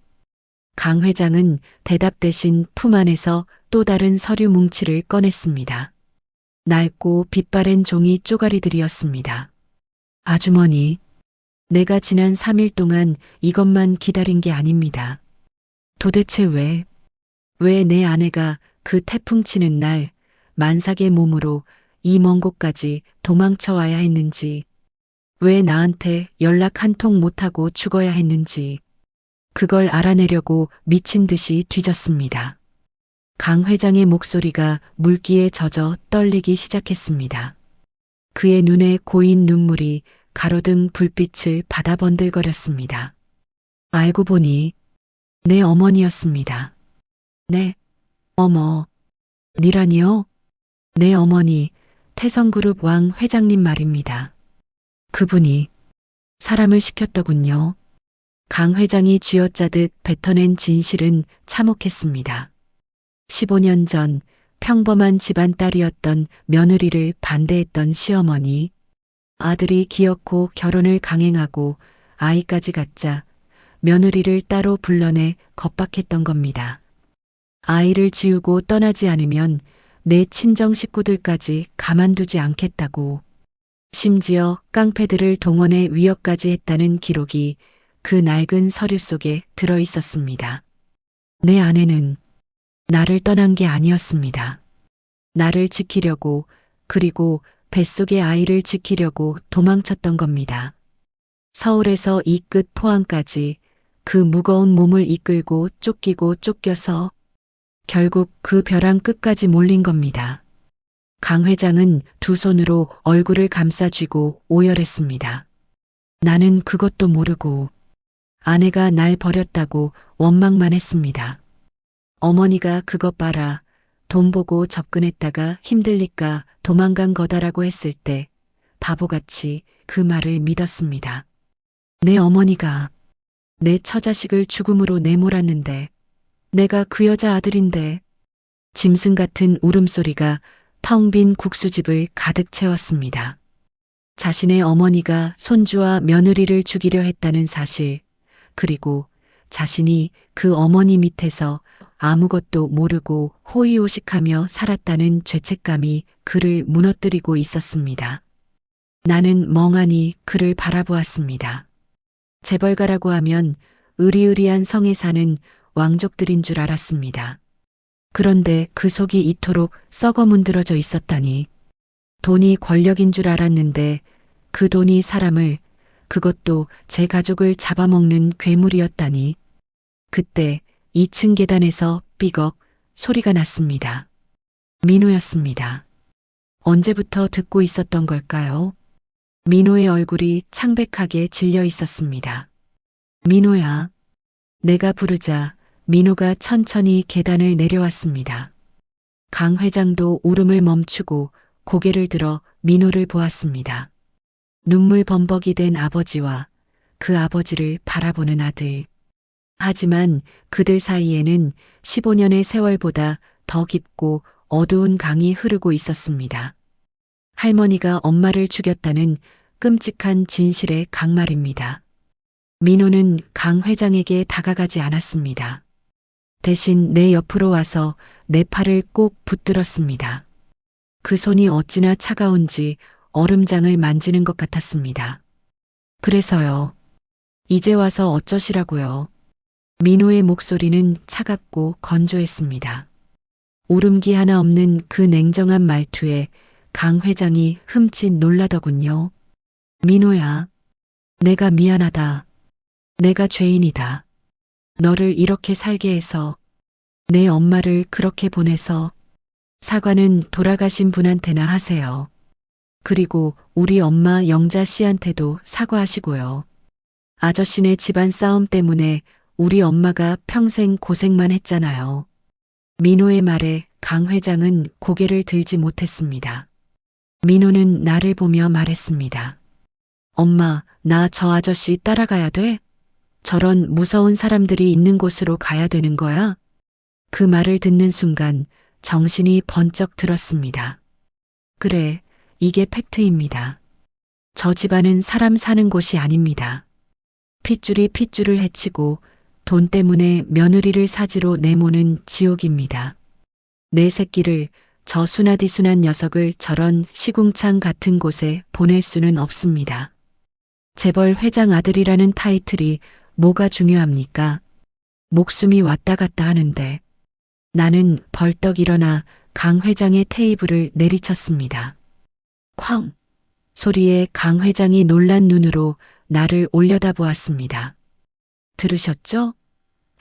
강 회장은 대답 대신 품 안에서 또 다른 서류 뭉치를 꺼냈습니다. 낡고 빛바랜 종이 쪼가리들이었습니다. 아주머니, 내가 지난 3일 동안 이것만 기다린 게 아닙니다. 도대체 왜 내 아내가 그 태풍 치는 날 만삭의 몸으로 이 먼 곳까지 도망쳐 와야 했는지, 왜 나한테 연락 한 통 못하고 죽어야 했는지, 그걸 알아내려고 미친 듯이 뒤졌습니다. 강 회장의 목소리가 물기에 젖어 떨리기 시작했습니다. 그의 눈에 고인 눈물이 가로등 불빛을 받아 번들거렸습니다. 알고 보니 내 어머니였습니다. 네, 어머, 니라니요? 내 어머니, 태성그룹 왕 회장님 말입니다. 그분이 사람을 시켰더군요. 강 회장이 쥐어짜듯 뱉어낸 진실은 참혹했습니다. 15년 전 평범한 집안 딸이었던 며느리를 반대했던 시어머니, 아들이 기어코 결혼을 강행하고 아이까지 갖자 며느리를 따로 불러내 겁박했던 겁니다. 아이를 지우고 떠나지 않으면 내 친정 식구들까지 가만두지 않겠다고. 심지어 깡패들을 동원해 위협까지 했다는 기록이 그 낡은 서류 속에 들어 있었습니다. 내 아내는 나를 떠난 게 아니었습니다. 나를 지키려고, 그리고 뱃속의 아이를 지키려고 도망쳤던 겁니다. 서울에서 이 끝 포항까지 그 무거운 몸을 이끌고 쫓기고 쫓겨서 결국 그 벼랑 끝까지 몰린 겁니다. 강 회장은 두 손으로 얼굴을 감싸쥐고 오열했습니다. 나는 그것도 모르고 아내가 날 버렸다고 원망만 했습니다. 어머니가 그것 봐라, 돈 보고 접근했다가 힘들니까 도망간 거다라고 했을 때 바보같이 그 말을 믿었습니다. 내 어머니가 내 처자식을 죽음으로 내몰았는데 내가 그 여자 아들인데. 짐승 같은 울음소리가 텅 빈 국수집을 가득 채웠습니다. 자신의 어머니가 손주와 며느리를 죽이려 했다는 사실, 그리고 자신이 그 어머니 밑에서 아무것도 모르고 호의호식하며 살았다는 죄책감이 그를 무너뜨리고 있었습니다. 나는 멍하니 그를 바라보았습니다. 재벌가라고 하면 으리으리한 성에 사는 왕족들인 줄 알았습니다. 그런데 그 속이 이토록 썩어 문드러져 있었다니. 돈이 권력인 줄 알았는데 그 돈이 사람을, 그것도 제 가족을 잡아먹는 괴물이었다니. 그때 2층 계단에서 삐걱 소리가 났습니다. 민호였습니다. 언제부터 듣고 있었던 걸까요? 민호의 얼굴이 창백하게 질려 있었습니다. 민호야. 내가 부르자 민호가 천천히 계단을 내려왔습니다. 강 회장도 울음을 멈추고 고개를 들어 민호를 보았습니다. 눈물 범벅이 된 아버지와 그 아버지를 바라보는 아들. 하지만 그들 사이에는 15년의 세월보다 더 깊고 어두운 강이 흐르고 있었습니다. 할머니가 엄마를 죽였다는 끔찍한 진실의 강말입니다. 민호는 강 회장에게 다가가지 않았습니다. 대신 내 옆으로 와서 내 팔을 꼭 붙들었습니다. 그 손이 어찌나 차가운지 얼음장을 만지는 것 같았습니다. 그래서요. 이제 와서 어쩌시라고요. 민호의 목소리는 차갑고 건조했습니다. 울음기 하나 없는 그 냉정한 말투에 강 회장이 흠칫 놀라더군요. 민호야, 내가 미안하다. 내가 죄인이다. 너를 이렇게 살게 해서, 내 엄마를 그렇게 보내서. 사과는 돌아가신 분한테나 하세요. 그리고 우리 엄마 영자 씨한테도 사과하시고요. 아저씨네 집안 싸움 때문에 우리 엄마가 평생 고생만 했잖아요. 민호의 말에 강 회장은 고개를 들지 못했습니다. 민호는 나를 보며 말했습니다. 엄마, 나 저 아저씨 따라가야 돼? 저런 무서운 사람들이 있는 곳으로 가야 되는 거야? 그 말을 듣는 순간 정신이 번쩍 들었습니다. 그래, 이게 팩트입니다. 저 집안은 사람 사는 곳이 아닙니다. 핏줄이 핏줄을 해치고 돈 때문에 며느리를 사지로 내모는 지옥입니다. 내 새끼를, 저 순하디순한 녀석을 저런 시궁창 같은 곳에 보낼 수는 없습니다. 재벌 회장 아들이라는 타이틀이 뭐가 중요합니까? 목숨이 왔다 갔다 하는데. 나는 벌떡 일어나 강 회장의 테이블을 내리쳤습니다. 쾅! 소리에 강 회장이 놀란 눈으로 나를 올려다보았습니다. 들으셨죠?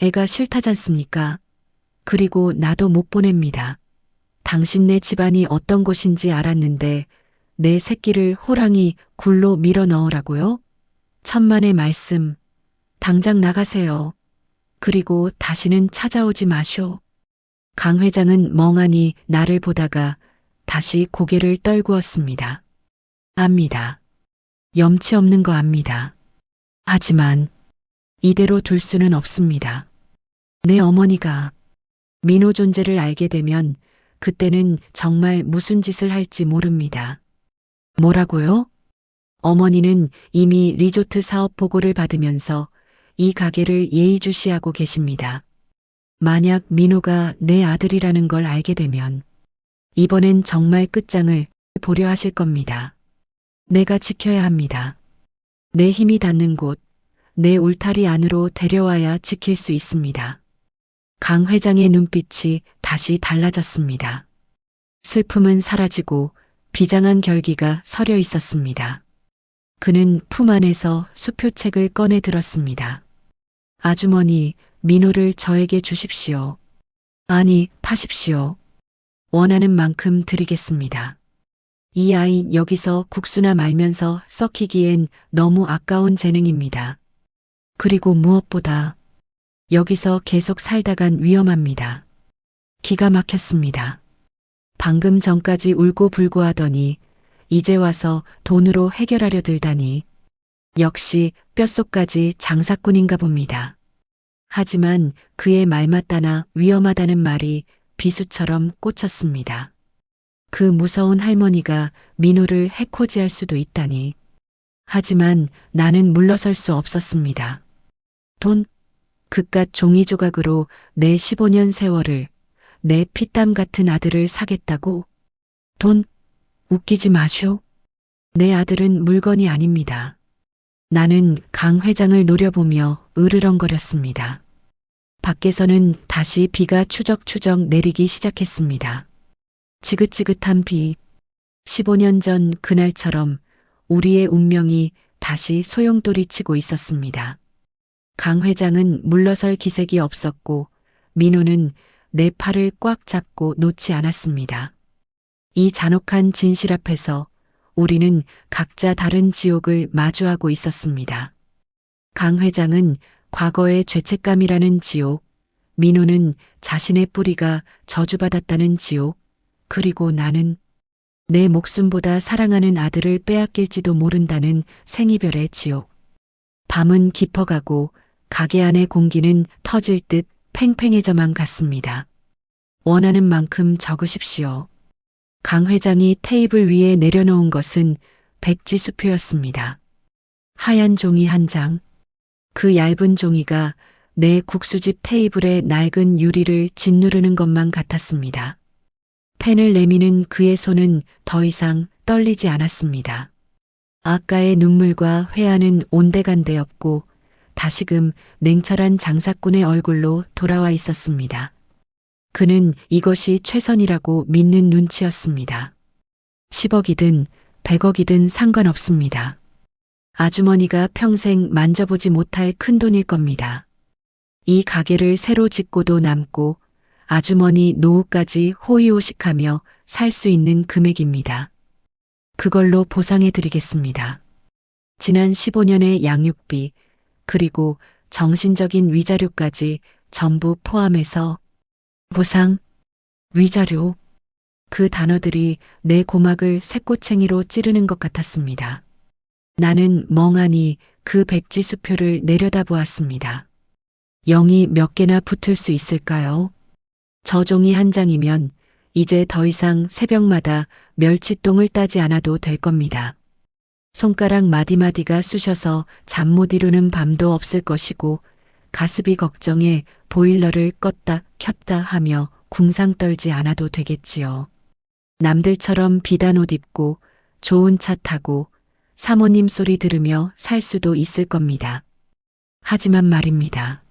애가 싫다잖습니까? 그리고 나도 못 보냅니다. 당신네 집안이 어떤 곳인지 알았는데 내 새끼를 호랑이 굴로 밀어 넣으라고요? 천만의 말씀. 당장 나가세요. 그리고 다시는 찾아오지 마쇼. 강 회장은 멍하니 나를 보다가 다시 고개를 떨구었습니다. 압니다. 염치 없는 거 압니다. 하지만 이대로 둘 수는 없습니다. 내 어머니가 민호 존재를 알게 되면 그때는 정말 무슨 짓을 할지 모릅니다. 뭐라고요? 어머니는 이미 리조트 사업 보고를 받으면서 이 가게를 예의주시하고 계십니다. 만약 민호가 내 아들이라는 걸 알게 되면 이번엔 정말 끝장을 보려 하실 겁니다. 내가 지켜야 합니다. 내 힘이 닿는 곳, 내 울타리 안으로 데려와야 지킬 수 있습니다. 강 회장의 눈빛이 다시 달라졌습니다. 슬픔은 사라지고 비장한 결기가 서려 있었습니다. 그는 품 안에서 수표책을 꺼내 들었습니다. 아주머니, 민호를 저에게 주십시오. 아니, 파십시오. 원하는 만큼 드리겠습니다. 이 아이 여기서 국수나 말면서 썩히기엔 너무 아까운 재능입니다. 그리고 무엇보다 여기서 계속 살다간 위험합니다. 기가 막혔습니다. 방금 전까지 울고불고 하더니 이제 와서 돈으로 해결하려 들다니. 역시 뼛속까지 장사꾼인가 봅니다. 하지만 그의 말맞다나 위험하다는 말이 비수처럼 꽂혔습니다. 그 무서운 할머니가 민호를 해코지할 수도 있다니. 하지만 나는 물러설 수 없었습니다. 돈, 그깟 종이 조각으로 내 15년 세월을, 내 피땀 같은 아들을 사겠다고? 돈, 웃기지 마쇼. 내 아들은 물건이 아닙니다. 나는 강 회장을 노려보며 으르렁거렸습니다. 밖에서는 다시 비가 추적추적 내리기 시작했습니다. 지긋지긋한 비. 15년 전 그날처럼 우리의 운명이 다시 소용돌이치고 있었습니다. 강 회장은 물러설 기색이 없었고 민호는 내 팔을 꽉 잡고 놓지 않았습니다. 이 잔혹한 진실 앞에서 우리는 각자 다른 지옥을 마주하고 있었습니다. 강 회장은 과거의 죄책감이라는 지옥, 민호는 자신의 뿌리가 저주받았다는 지옥, 그리고 나는 내 목숨보다 사랑하는 아들을 빼앗길지도 모른다는 생이별의 지옥. 밤은 깊어가고 가게 안의 공기는 터질 듯 팽팽해져만 갔습니다. 원하는 만큼 적으십시오. 강 회장이 테이블 위에 내려놓은 것은 백지 수표였습니다. 하얀 종이 한 장. 그 얇은 종이가 내 국수집 테이블의 낡은 유리를 짓누르는 것만 같았습니다. 펜을 내미는 그의 손은 더 이상 떨리지 않았습니다. 아까의 눈물과 회한은 온데간데없고 다시금 냉철한 장사꾼의 얼굴로 돌아와 있었습니다. 그는 이것이 최선이라고 믿는 눈치였습니다. 10억이든 100억이든 상관없습니다. 아주머니가 평생 만져보지 못할 큰돈일 겁니다. 이 가게를 새로 짓고도 남고 아주머니 노후까지 호의호식하며 살 수 있는 금액입니다. 그걸로 보상해 드리겠습니다. 지난 15년의 양육비, 그리고 정신적인 위자료까지 전부 포함해서 보상, 위자료, 그 단어들이 내 고막을 새꼬챙이로 찌르는 것 같았습니다. 나는 멍하니 그 백지 수표를 내려다보았습니다. 0이 몇 개나 붙을 수 있을까요? 저 종이 한 장이면 이제 더 이상 새벽마다 멸치똥을 따지 않아도 될 겁니다. 손가락 마디마디가 쑤셔서 잠 못 이루는 밤도 없을 것이고 가습이 걱정에 보일러를 껐다 켰다 하며 궁상 떨지 않아도 되겠지요. 남들처럼 비단 옷 입고 좋은 차 타고 사모님 소리 들으며 살 수도 있을 겁니다. 하지만 말입니다.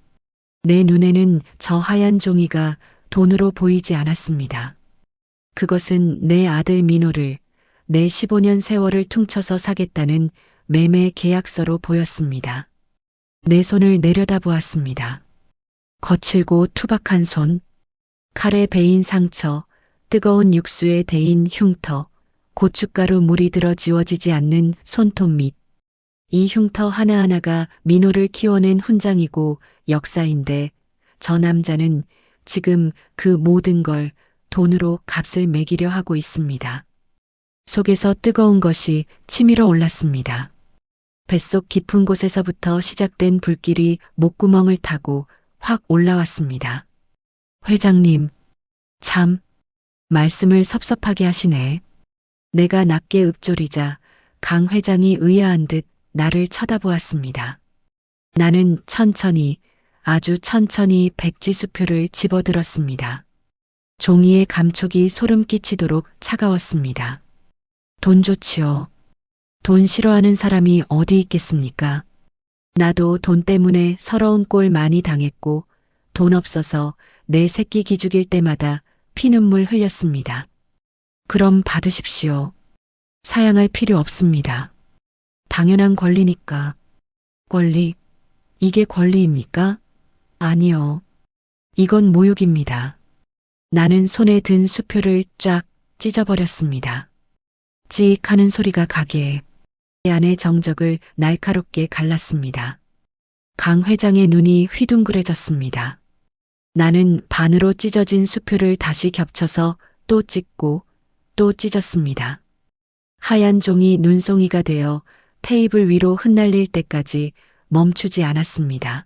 내 눈에는 저 하얀 종이가 돈으로 보이지 않았습니다. 그것은 내 아들 민호를 내 15년 세월을 퉁쳐서 사겠다는 매매 계약서로 보였습니다. 내 손을 내려다보았습니다. 거칠고 투박한 손, 칼에 베인 상처, 뜨거운 육수에 데인 흉터, 고춧가루 물이 들어 지워지지 않는 손톱 밑. 이 흉터 하나하나가 민호를 키워낸 훈장이고 역사인데 저 남자는 지금 그 모든 걸 돈으로 값을 매기려 하고 있습니다. 속에서 뜨거운 것이 치밀어 올랐습니다. 뱃속 깊은 곳에서부터 시작된 불길이 목구멍을 타고 확 올라왔습니다. 회장님, 참, 말씀을 섭섭하게 하시네. 내가 낮게 읊조리자 강 회장이 의아한 듯 나를 쳐다보았습니다. 나는 천천히, 아주 천천히 백지 수표를 집어들었습니다. 종이의 감촉이 소름 끼치도록 차가웠습니다. 돈 좋지요. 돈 싫어하는 사람이 어디 있겠습니까? 나도 돈 때문에 서러운 꼴 많이 당했고 돈 없어서 내 새끼 기죽일 때마다 피눈물 흘렸습니다. 그럼 받으십시오. 사양할 필요 없습니다. 당연한 권리니까. 권리? 이게 권리입니까? 아니요. 이건 모욕입니다. 나는 손에 든 수표를 쫙 찢어버렸습니다. 찍 하는 소리가 가게 안의 정적을 날카롭게 갈랐습니다. 강 회장의 눈이 휘둥그레졌습니다. 나는 반으로 찢어진 수표를 다시 겹쳐서 또 찢고 또 찢었습니다. 하얀 종이 눈송이가 되어 테이블 위로 흩날릴 때까지 멈추지 않았습니다.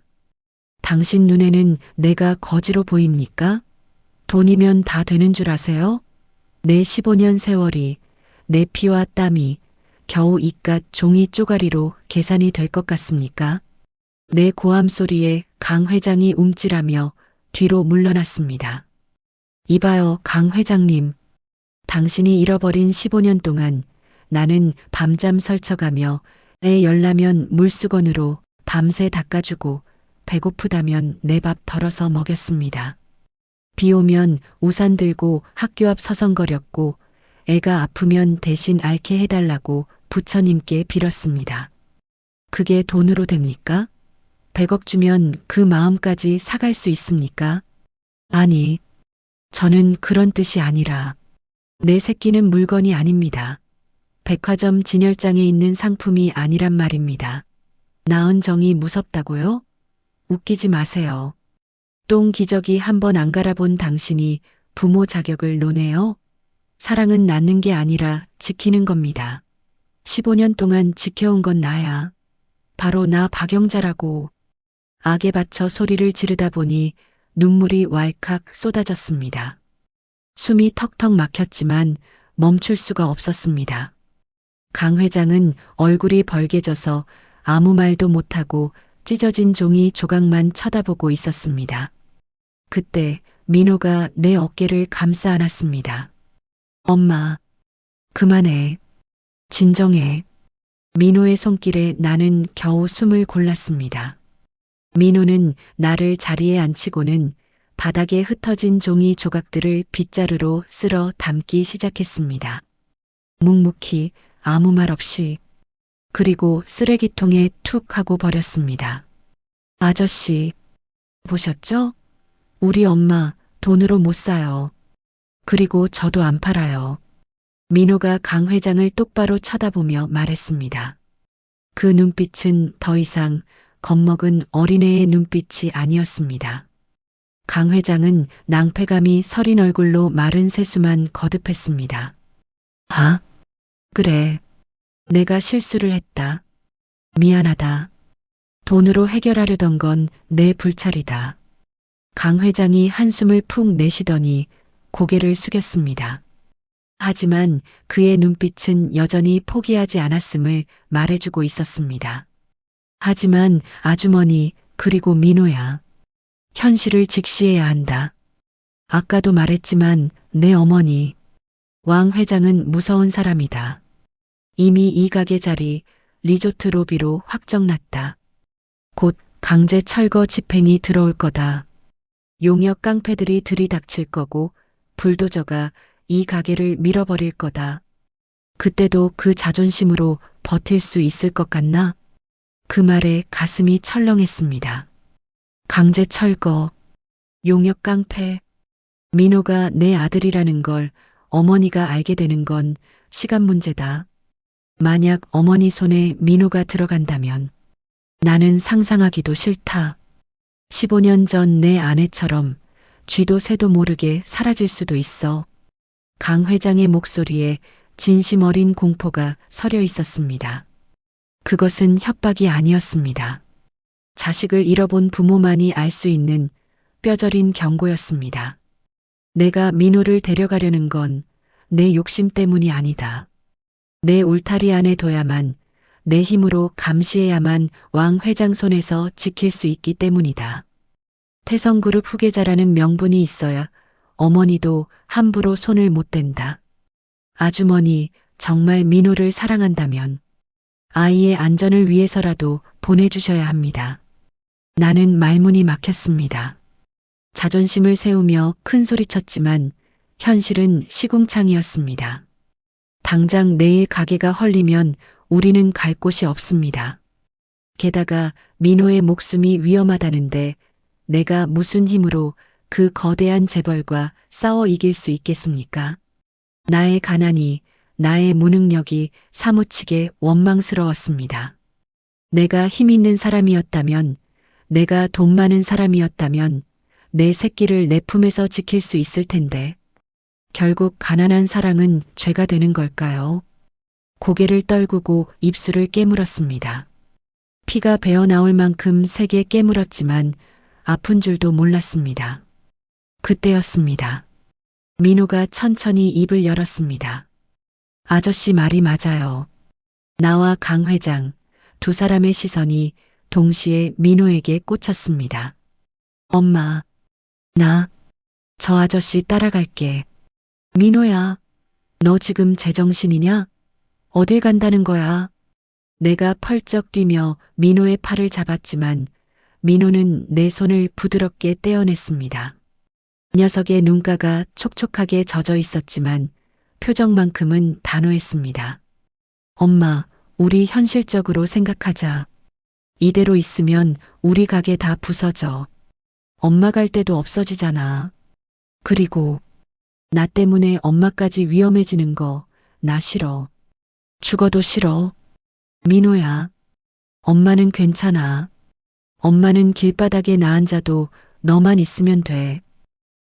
당신 눈에는 내가 거지로 보입니까? 돈이면 다 되는 줄 아세요? 내 15년 세월이, 내 피와 땀이 겨우 이깟 종이 쪼가리로 계산이 될 것 같습니까? 내 고함 소리에 강 회장이 움찔하며 뒤로 물러났습니다. 이봐요, 강 회장님. 당신이 잃어버린 15년 동안 나는 밤잠 설쳐가며 애 열라면 물수건으로 밤새 닦아주고 배고프다면 내 밥 덜어서 먹였습니다. 비 오면 우산 들고 학교 앞 서성거렸고 애가 아프면 대신 앓게 해달라고 부처님께 빌었습니다. 그게 돈으로 됩니까? 100억 주면 그 마음까지 사갈 수 있습니까? 아니, 저는 그런 뜻이 아니라 내 새끼는 물건이 아닙니다. 백화점 진열장에 있는 상품이 아니란 말입니다. 낳은 정이 무섭다고요? 웃기지 마세요. 똥 기저귀 한번 안 갈아본 당신이 부모 자격을 논해요? 사랑은 낳는 게 아니라 지키는 겁니다. 15년 동안 지켜온 건 나야. 바로 나 박영자라고. 악에 받쳐 소리를 지르다 보니 눈물이 왈칵 쏟아졌습니다. 숨이 턱턱 막혔지만 멈출 수가 없었습니다. 강 회장은 얼굴이 벌개져서 아무 말도 못하고 찢어진 종이 조각만 쳐다보고 있었습니다. 그때 민호가 내 어깨를 감싸 안았습니다. 엄마, 그만해. 진정해. 민호의 손길에 나는 겨우 숨을 골랐습니다. 민호는 나를 자리에 앉히고는 바닥에 흩어진 종이 조각들을 빗자루로 쓸어 담기 시작했습니다. 묵묵히 아무 말 없이. 그리고 쓰레기통에 툭 하고 버렸습니다. 아저씨, 보셨죠? 우리 엄마 돈으로 못 사요. 그리고 저도 안 팔아요. 민호가 강 회장을 똑바로 쳐다보며 말했습니다. 그 눈빛은 더 이상 겁먹은 어린애의 눈빛이 아니었습니다. 강 회장은 낭패감이 서린 얼굴로 마른 세수만 거듭했습니다. 아, 그래. 내가 실수를 했다. 미안하다. 돈으로 해결하려던 건 내 불찰이다. 강 회장이 한숨을 푹 내쉬더니 고개를 숙였습니다. 하지만 그의 눈빛은 여전히 포기하지 않았음을 말해주고 있었습니다. 하지만 아주머니, 그리고 민호야. 현실을 직시해야 한다. 아까도 말했지만 내 어머니, 왕 회장은 무서운 사람이다. 이미 이 가게 자리 리조트 로비로 확정났다. 곧 강제 철거 집행이 들어올 거다. 용역 깡패들이 들이닥칠 거고 불도저가 이 가게를 밀어버릴 거다. 그때도 그 자존심으로 버틸 수 있을 것 같나? 그 말에 가슴이 철렁했습니다. 강제 철거, 용역 깡패. 민호가 내 아들이라는 걸 어머니가 알게 되는 건 시간 문제다. 만약 어머니 손에 민호가 들어간다면 나는 상상하기도 싫다. 15년 전 내 아내처럼 쥐도 새도 모르게 사라질 수도 있어. 강 회장의 목소리에 진심 어린 공포가 서려 있었습니다. 그것은 협박이 아니었습니다. 자식을 잃어본 부모만이 알 수 있는 뼈저린 경고였습니다. 내가 민호를 데려가려는 건 내 욕심 때문이 아니다. 내 울타리 안에 둬야만, 내 힘으로 감시해야만 왕 회장 손에서 지킬 수 있기 때문이다. 태성그룹 후계자라는 명분이 있어야 어머니도 함부로 손을 못 댄다. 아주머니, 정말 민호를 사랑한다면 아이의 안전을 위해서라도 보내주셔야 합니다. 나는 말문이 막혔습니다. 자존심을 세우며 큰 소리쳤지만 현실은 시궁창이었습니다. 당장 내일 가게가 헐리면 우리는 갈 곳이 없습니다. 게다가 민호의 목숨이 위험하다는데 내가 무슨 힘으로 그 거대한 재벌과 싸워 이길 수 있겠습니까? 나의 가난이, 나의 무능력이 사무치게 원망스러웠습니다. 내가 힘 있는 사람이었다면, 내가 돈 많은 사람이었다면 내 새끼를 내 품에서 지킬 수 있을 텐데 결국 가난한 사랑은 죄가 되는 걸까요? 고개를 떨구고 입술을 깨물었습니다. 피가 배어나올 만큼 세게 깨물었지만 아픈 줄도 몰랐습니다. 그때였습니다. 민호가 천천히 입을 열었습니다. 아저씨 말이 맞아요. 나와 강 회장, 두 사람의 시선이 동시에 민호에게 꽂혔습니다. 엄마, 저 아저씨 따라갈게. 민호야, 너 지금 제정신이냐? 어딜 간다는 거야? 내가 펄쩍 뛰며 민호의 팔을 잡았지만 민호는 내 손을 부드럽게 떼어냈습니다. 녀석의 눈가가 촉촉하게 젖어 있었지만 표정만큼은 단호했습니다. 엄마, 우리 현실적으로 생각하자. 이대로 있으면 우리 가게 다 부서져. 엄마 갈 데도 없어지잖아. 그리고 나 때문에 엄마까지 위험해지는 거 나 싫어. 죽어도 싫어. 민호야, 엄마는 괜찮아. 엄마는 길바닥에 나 앉아도 너만 있으면 돼.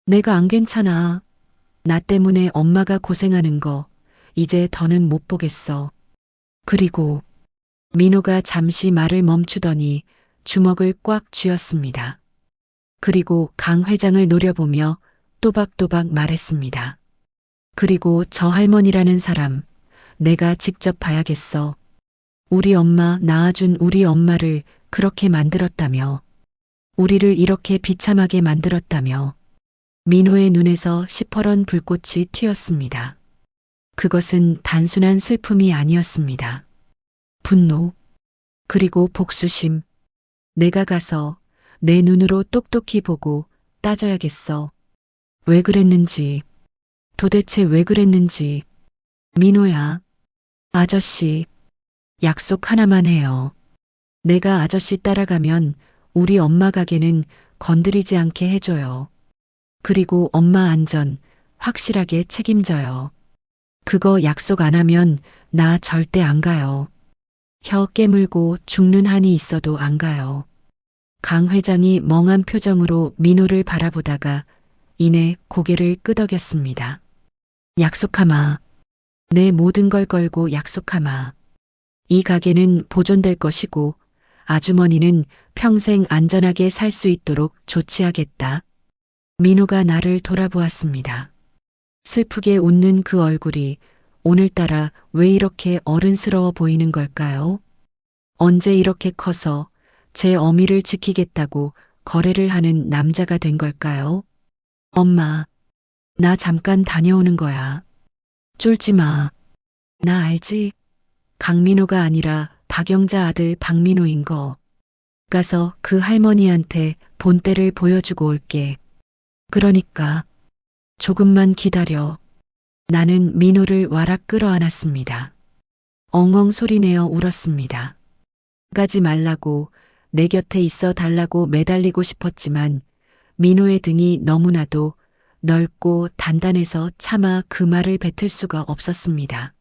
내가 안 괜찮아. 나 때문에 엄마가 고생하는 거 이제 더는 못 보겠어. 그리고 민호가 잠시 말을 멈추더니 주먹을 꽉 쥐었습니다. 그리고 강 회장을 노려보며 또박또박 말했습니다. 그리고 저 할머니라는 사람 내가 직접 봐야겠어. 우리 엄마 낳아준 우리 엄마를 그렇게 만들었다며. 우리를 이렇게 비참하게 만들었다며. 민호의 눈에서 시퍼런 불꽃이 튀었습니다. 그것은 단순한 슬픔이 아니었습니다. 분노, 그리고 복수심. 내가 가서 내 눈으로 똑똑히 보고 따져야겠어. 왜 그랬는지, 도대체 왜 그랬는지. 민호야, 아저씨, 약속 하나만 해요. 내가 아저씨 따라가면 우리 엄마 가게는 건드리지 않게 해줘요. 그리고 엄마 안전 확실하게 책임져요. 그거 약속 안 하면 나 절대 안 가요. 혀 깨물고 죽는 한이 있어도 안 가요. 강 회장이 멍한 표정으로 민호를 바라보다가 이내 고개를 끄덕였습니다. 약속하마. 내 모든 걸 걸고 약속하마. 이 가게는 보존될 것이고 아주머니는 평생 안전하게 살 수 있도록 조치하겠다. 민호가 나를 돌아보았습니다. 슬프게 웃는 그 얼굴이 오늘따라 왜 이렇게 어른스러워 보이는 걸까요? 언제 이렇게 커서 제 어미를 지키겠다고 거래를 하는 남자가 된 걸까요? 엄마, 나 잠깐 다녀오는 거야. 쫄지 마. 나 알지? 강민호가 아니라 박영자 아들 박민호인 거. 가서 그 할머니한테 본때를 보여주고 올게. 그러니까 조금만 기다려. 나는 민호를 와락 끌어안았습니다. 엉엉 소리내어 울었습니다. 가지 말라고 내 곁에 있어 달라고 매달리고 싶었지만 민호의 등이 너무나도 넓고 단단해서 차마 그 말을 뱉을 수가 없었습니다.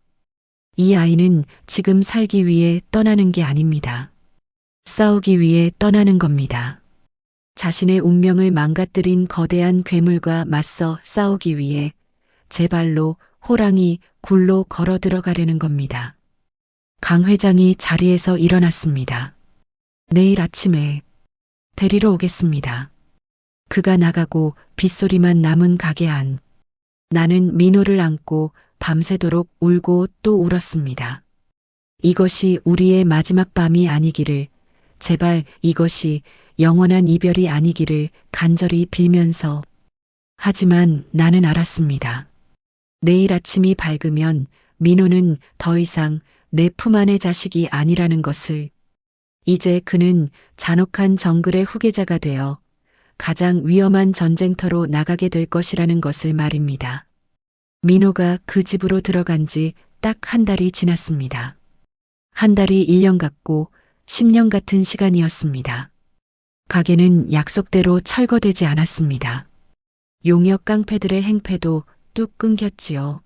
이 아이는 지금 살기 위해 떠나는 게 아닙니다. 싸우기 위해 떠나는 겁니다. 자신의 운명을 망가뜨린 거대한 괴물과 맞서 싸우기 위해 제 발로 호랑이 굴로 걸어 들어가려는 겁니다. 강 회장이 자리에서 일어났습니다. 내일 아침에 데리러 오겠습니다. 그가 나가고 빗소리만 남은 가게 안. 나는 민호를 안고 밤새도록 울고 또 울었습니다. 이것이 우리의 마지막 밤이 아니기를, 제발 이것이 영원한 이별이 아니기를 간절히 빌면서. 하지만 나는 알았습니다. 내일 아침이 밝으면 민호는 더 이상 내 품 안의 자식이 아니라는 것을. 이제 그는 잔혹한 정글의 후계자가 되어 가장 위험한 전쟁터로 나가게 될 것이라는 것을 말입니다. 민호가 그 집으로 들어간 지 딱 한 달이 지났습니다. 한 달이 1년 같고 10년 같은 시간이었습니다. 가게는 약속대로 철거되지 않았습니다. 용역 깡패들의 행패도 뚝 끊겼지요.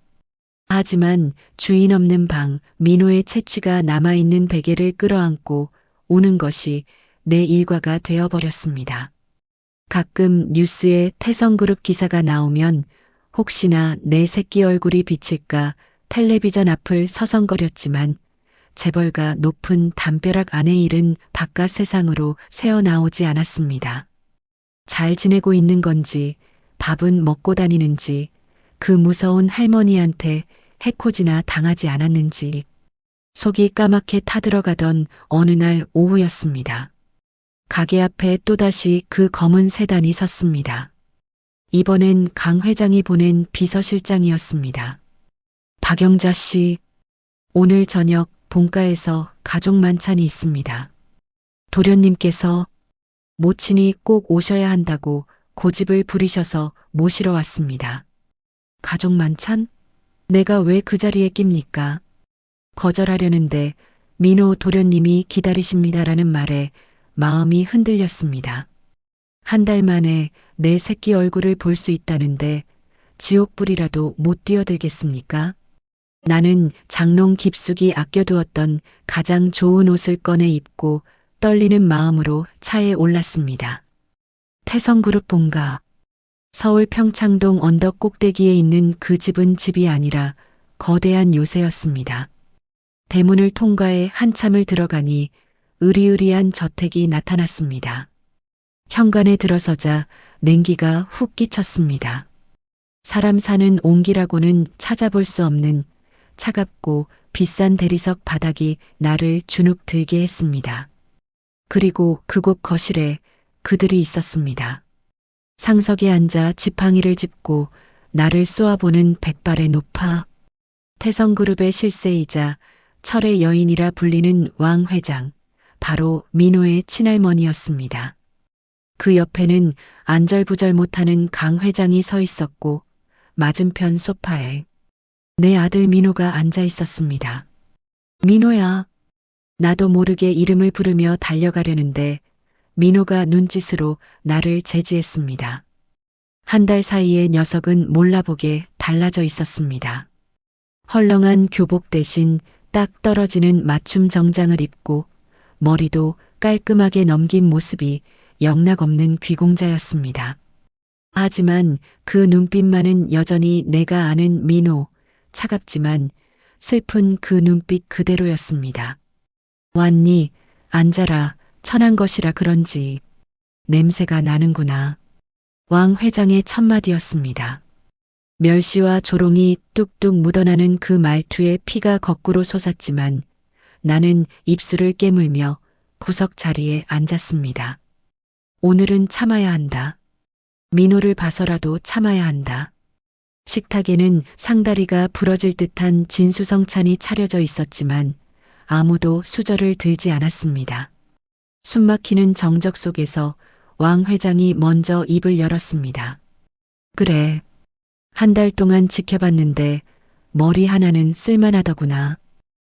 하지만 주인 없는 방, 민호의 채취가 남아있는 베개를 끌어안고 우는 것이 내 일과가 되어버렸습니다. 가끔 뉴스에 태성그룹 기사가 나오면 혹시나 내 새끼 얼굴이 비칠까 텔레비전 앞을 서성거렸지만 재벌가 높은 담벼락 안의 일은 바깥 세상으로 새어나오지 않았습니다. 잘 지내고 있는 건지, 밥은 먹고 다니는지, 그 무서운 할머니한테 해코지나 당하지 않았는지, 속이 까맣게 타들어가던 어느 날 오후였습니다. 가게 앞에 또다시 그 검은 세단이 섰습니다. 이번엔 강 회장이 보낸 비서실장이었습니다. 박영자 씨, 오늘 저녁 본가에서 가족 만찬이 있습니다. 도련님께서 모친이 꼭 오셔야 한다고 고집을 부리셔서 모시러 왔습니다. 가족 만찬? 내가 왜 그 자리에 낍니까? 거절하려는데 민호 도련님이 기다리십니다라는 말에 마음이 흔들렸습니다. 한 달 만에 내 새끼 얼굴을 볼 수 있다는데 지옥불이라도 못 뛰어들겠습니까? 나는 장롱 깊숙이 아껴두었던 가장 좋은 옷을 꺼내 입고 떨리는 마음으로 차에 올랐습니다. 태성그룹 본가. 서울 평창동 언덕 꼭대기에 있는 그 집은 집이 아니라 거대한 요새였습니다. 대문을 통과해 한참을 들어가니 으리으리한 저택이 나타났습니다. 현관에 들어서자 냉기가 훅 끼쳤습니다. 사람 사는 온기라고는 찾아볼 수 없는 차갑고 비싼 대리석 바닥이 나를 주눅 들게 했습니다. 그리고 그곳 거실에 그들이 있었습니다. 상석에 앉아 지팡이를 짚고 나를 쏘아보는 백발의 노파. 태성그룹의 실세이자 철의 여인이라 불리는 왕 회장, 바로 민호의 친할머니였습니다. 그 옆에는 안절부절 못하는 강 회장이 서 있었고 맞은편 소파에 내 아들 민호가 앉아 있었습니다. 민호야. 나도 모르게 이름을 부르며 달려가려는데 민호가 눈짓으로 나를 제지했습니다. 한 달 사이에 녀석은 몰라보게 달라져 있었습니다. 헐렁한 교복 대신 딱 떨어지는 맞춤 정장을 입고 머리도 깔끔하게 넘긴 모습이 영락없는 귀공자였습니다. 하지만 그 눈빛만은 여전히 내가 아는 민호, 차갑지만 슬픈 그 눈빛 그대로였습니다. 왔니? 앉아라. 천한 것이라 그런지 냄새가 나는구나. 왕 회장의 첫마디였습니다. 멸시와 조롱이 뚝뚝 묻어나는 그 말투에 피가 거꾸로 솟았지만 나는 입술을 깨물며 구석 자리에 앉았습니다. 오늘은 참아야 한다. 민호를 봐서라도 참아야 한다. 식탁에는 상다리가 부러질 듯한 진수성찬이 차려져 있었지만 아무도 수저를 들지 않았습니다. 숨막히는 정적 속에서 왕 회장이 먼저 입을 열었습니다. 그래. 한 달 동안 지켜봤는데 머리 하나는 쓸만하더구나.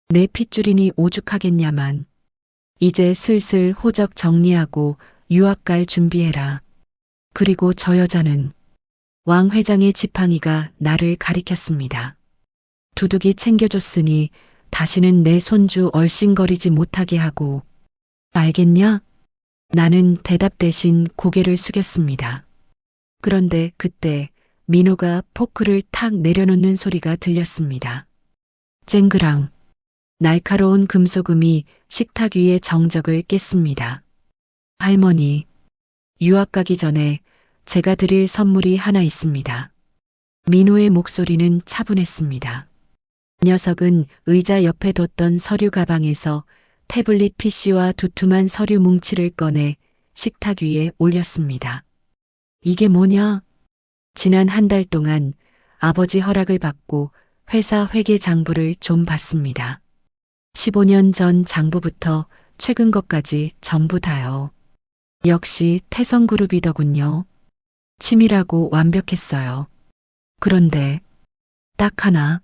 내 핏줄이니 오죽하겠냐만. 이제 슬슬 호적 정리하고 유학 갈 준비해라. 그리고 저 여자는 왕 회장의 지팡이가 나를 가리켰습니다. 두둑이 챙겨줬으니 다시는 내 손주 얼씬거리지 못하게 하고 알겠냐? 나는 대답 대신 고개를 숙였습니다. 그런데 그때 민호가 포크를 탁 내려놓는 소리가 들렸습니다. 쨍그랑. 날카로운 금소금이 식탁 위의 정적을 깼습니다. 할머니, 유학 가기 전에 제가 드릴 선물이 하나 있습니다. 민호의 목소리는 차분했습니다. 녀석은 의자 옆에 뒀던 서류 가방에서 태블릿 PC와 두툼한 서류 뭉치를 꺼내 식탁 위에 올렸습니다. 이게 뭐냐? 지난 한 달 동안 아버지 허락을 받고 회사 회계 장부를 좀 봤습니다. 15년 전 장부부터 최근 것까지 전부 다요. 역시 태성그룹이더군요. 치밀하고 완벽했어요. 그런데 딱 하나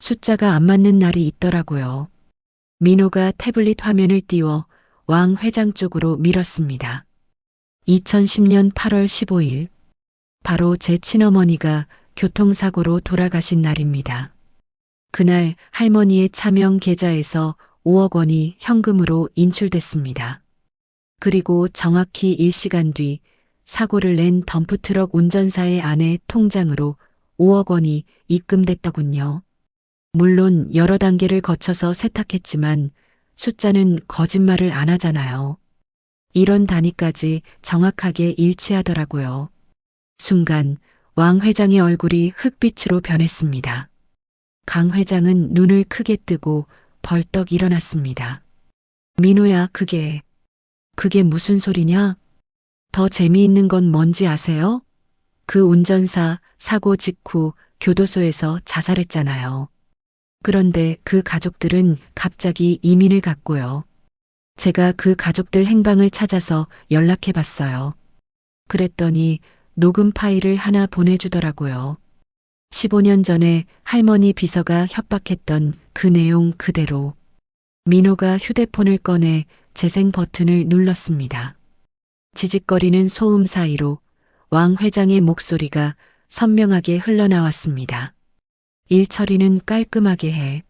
숫자가 안 맞는 날이 있더라고요. 민호가 태블릿 화면을 띄워 왕 회장 쪽으로 밀었습니다. 2010년 8월 15일, 바로 제 친어머니가 교통사고로 돌아가신 날입니다. 그날 할머니의 차명 계좌에서 5억 원이 현금으로 인출됐습니다. 그리고 정확히 1시간 뒤 사고를 낸 덤프트럭 운전사의 아내 통장으로 5억 원이 입금됐더군요. 물론 여러 단계를 거쳐서 세탁했지만 숫자는 거짓말을 안 하잖아요. 이런 단위까지 정확하게 일치하더라고요. 순간 왕 회장의 얼굴이 흑빛으로 변했습니다. 강 회장은 눈을 크게 뜨고 벌떡 일어났습니다. 민호야, 그게 무슨 소리냐? 더 재미있는 건 뭔지 아세요? 그 운전사 사고 직후 교도소에서 자살했잖아요. 그런데 그 가족들은 갑자기 이민을 갔고요. 제가 그 가족들 행방을 찾아서 연락해 봤어요. 그랬더니 녹음 파일을 하나 보내주더라고요. 15년 전에 할머니 비서가 협박했던 그 내용 그대로. 민호가 휴대폰을 꺼내 재생 버튼을 눌렀습니다. 지직거리는 소음 사이로 왕 회장의 목소리가 선명하게 흘러나왔습니다. 일 처리는 깔끔하게 해.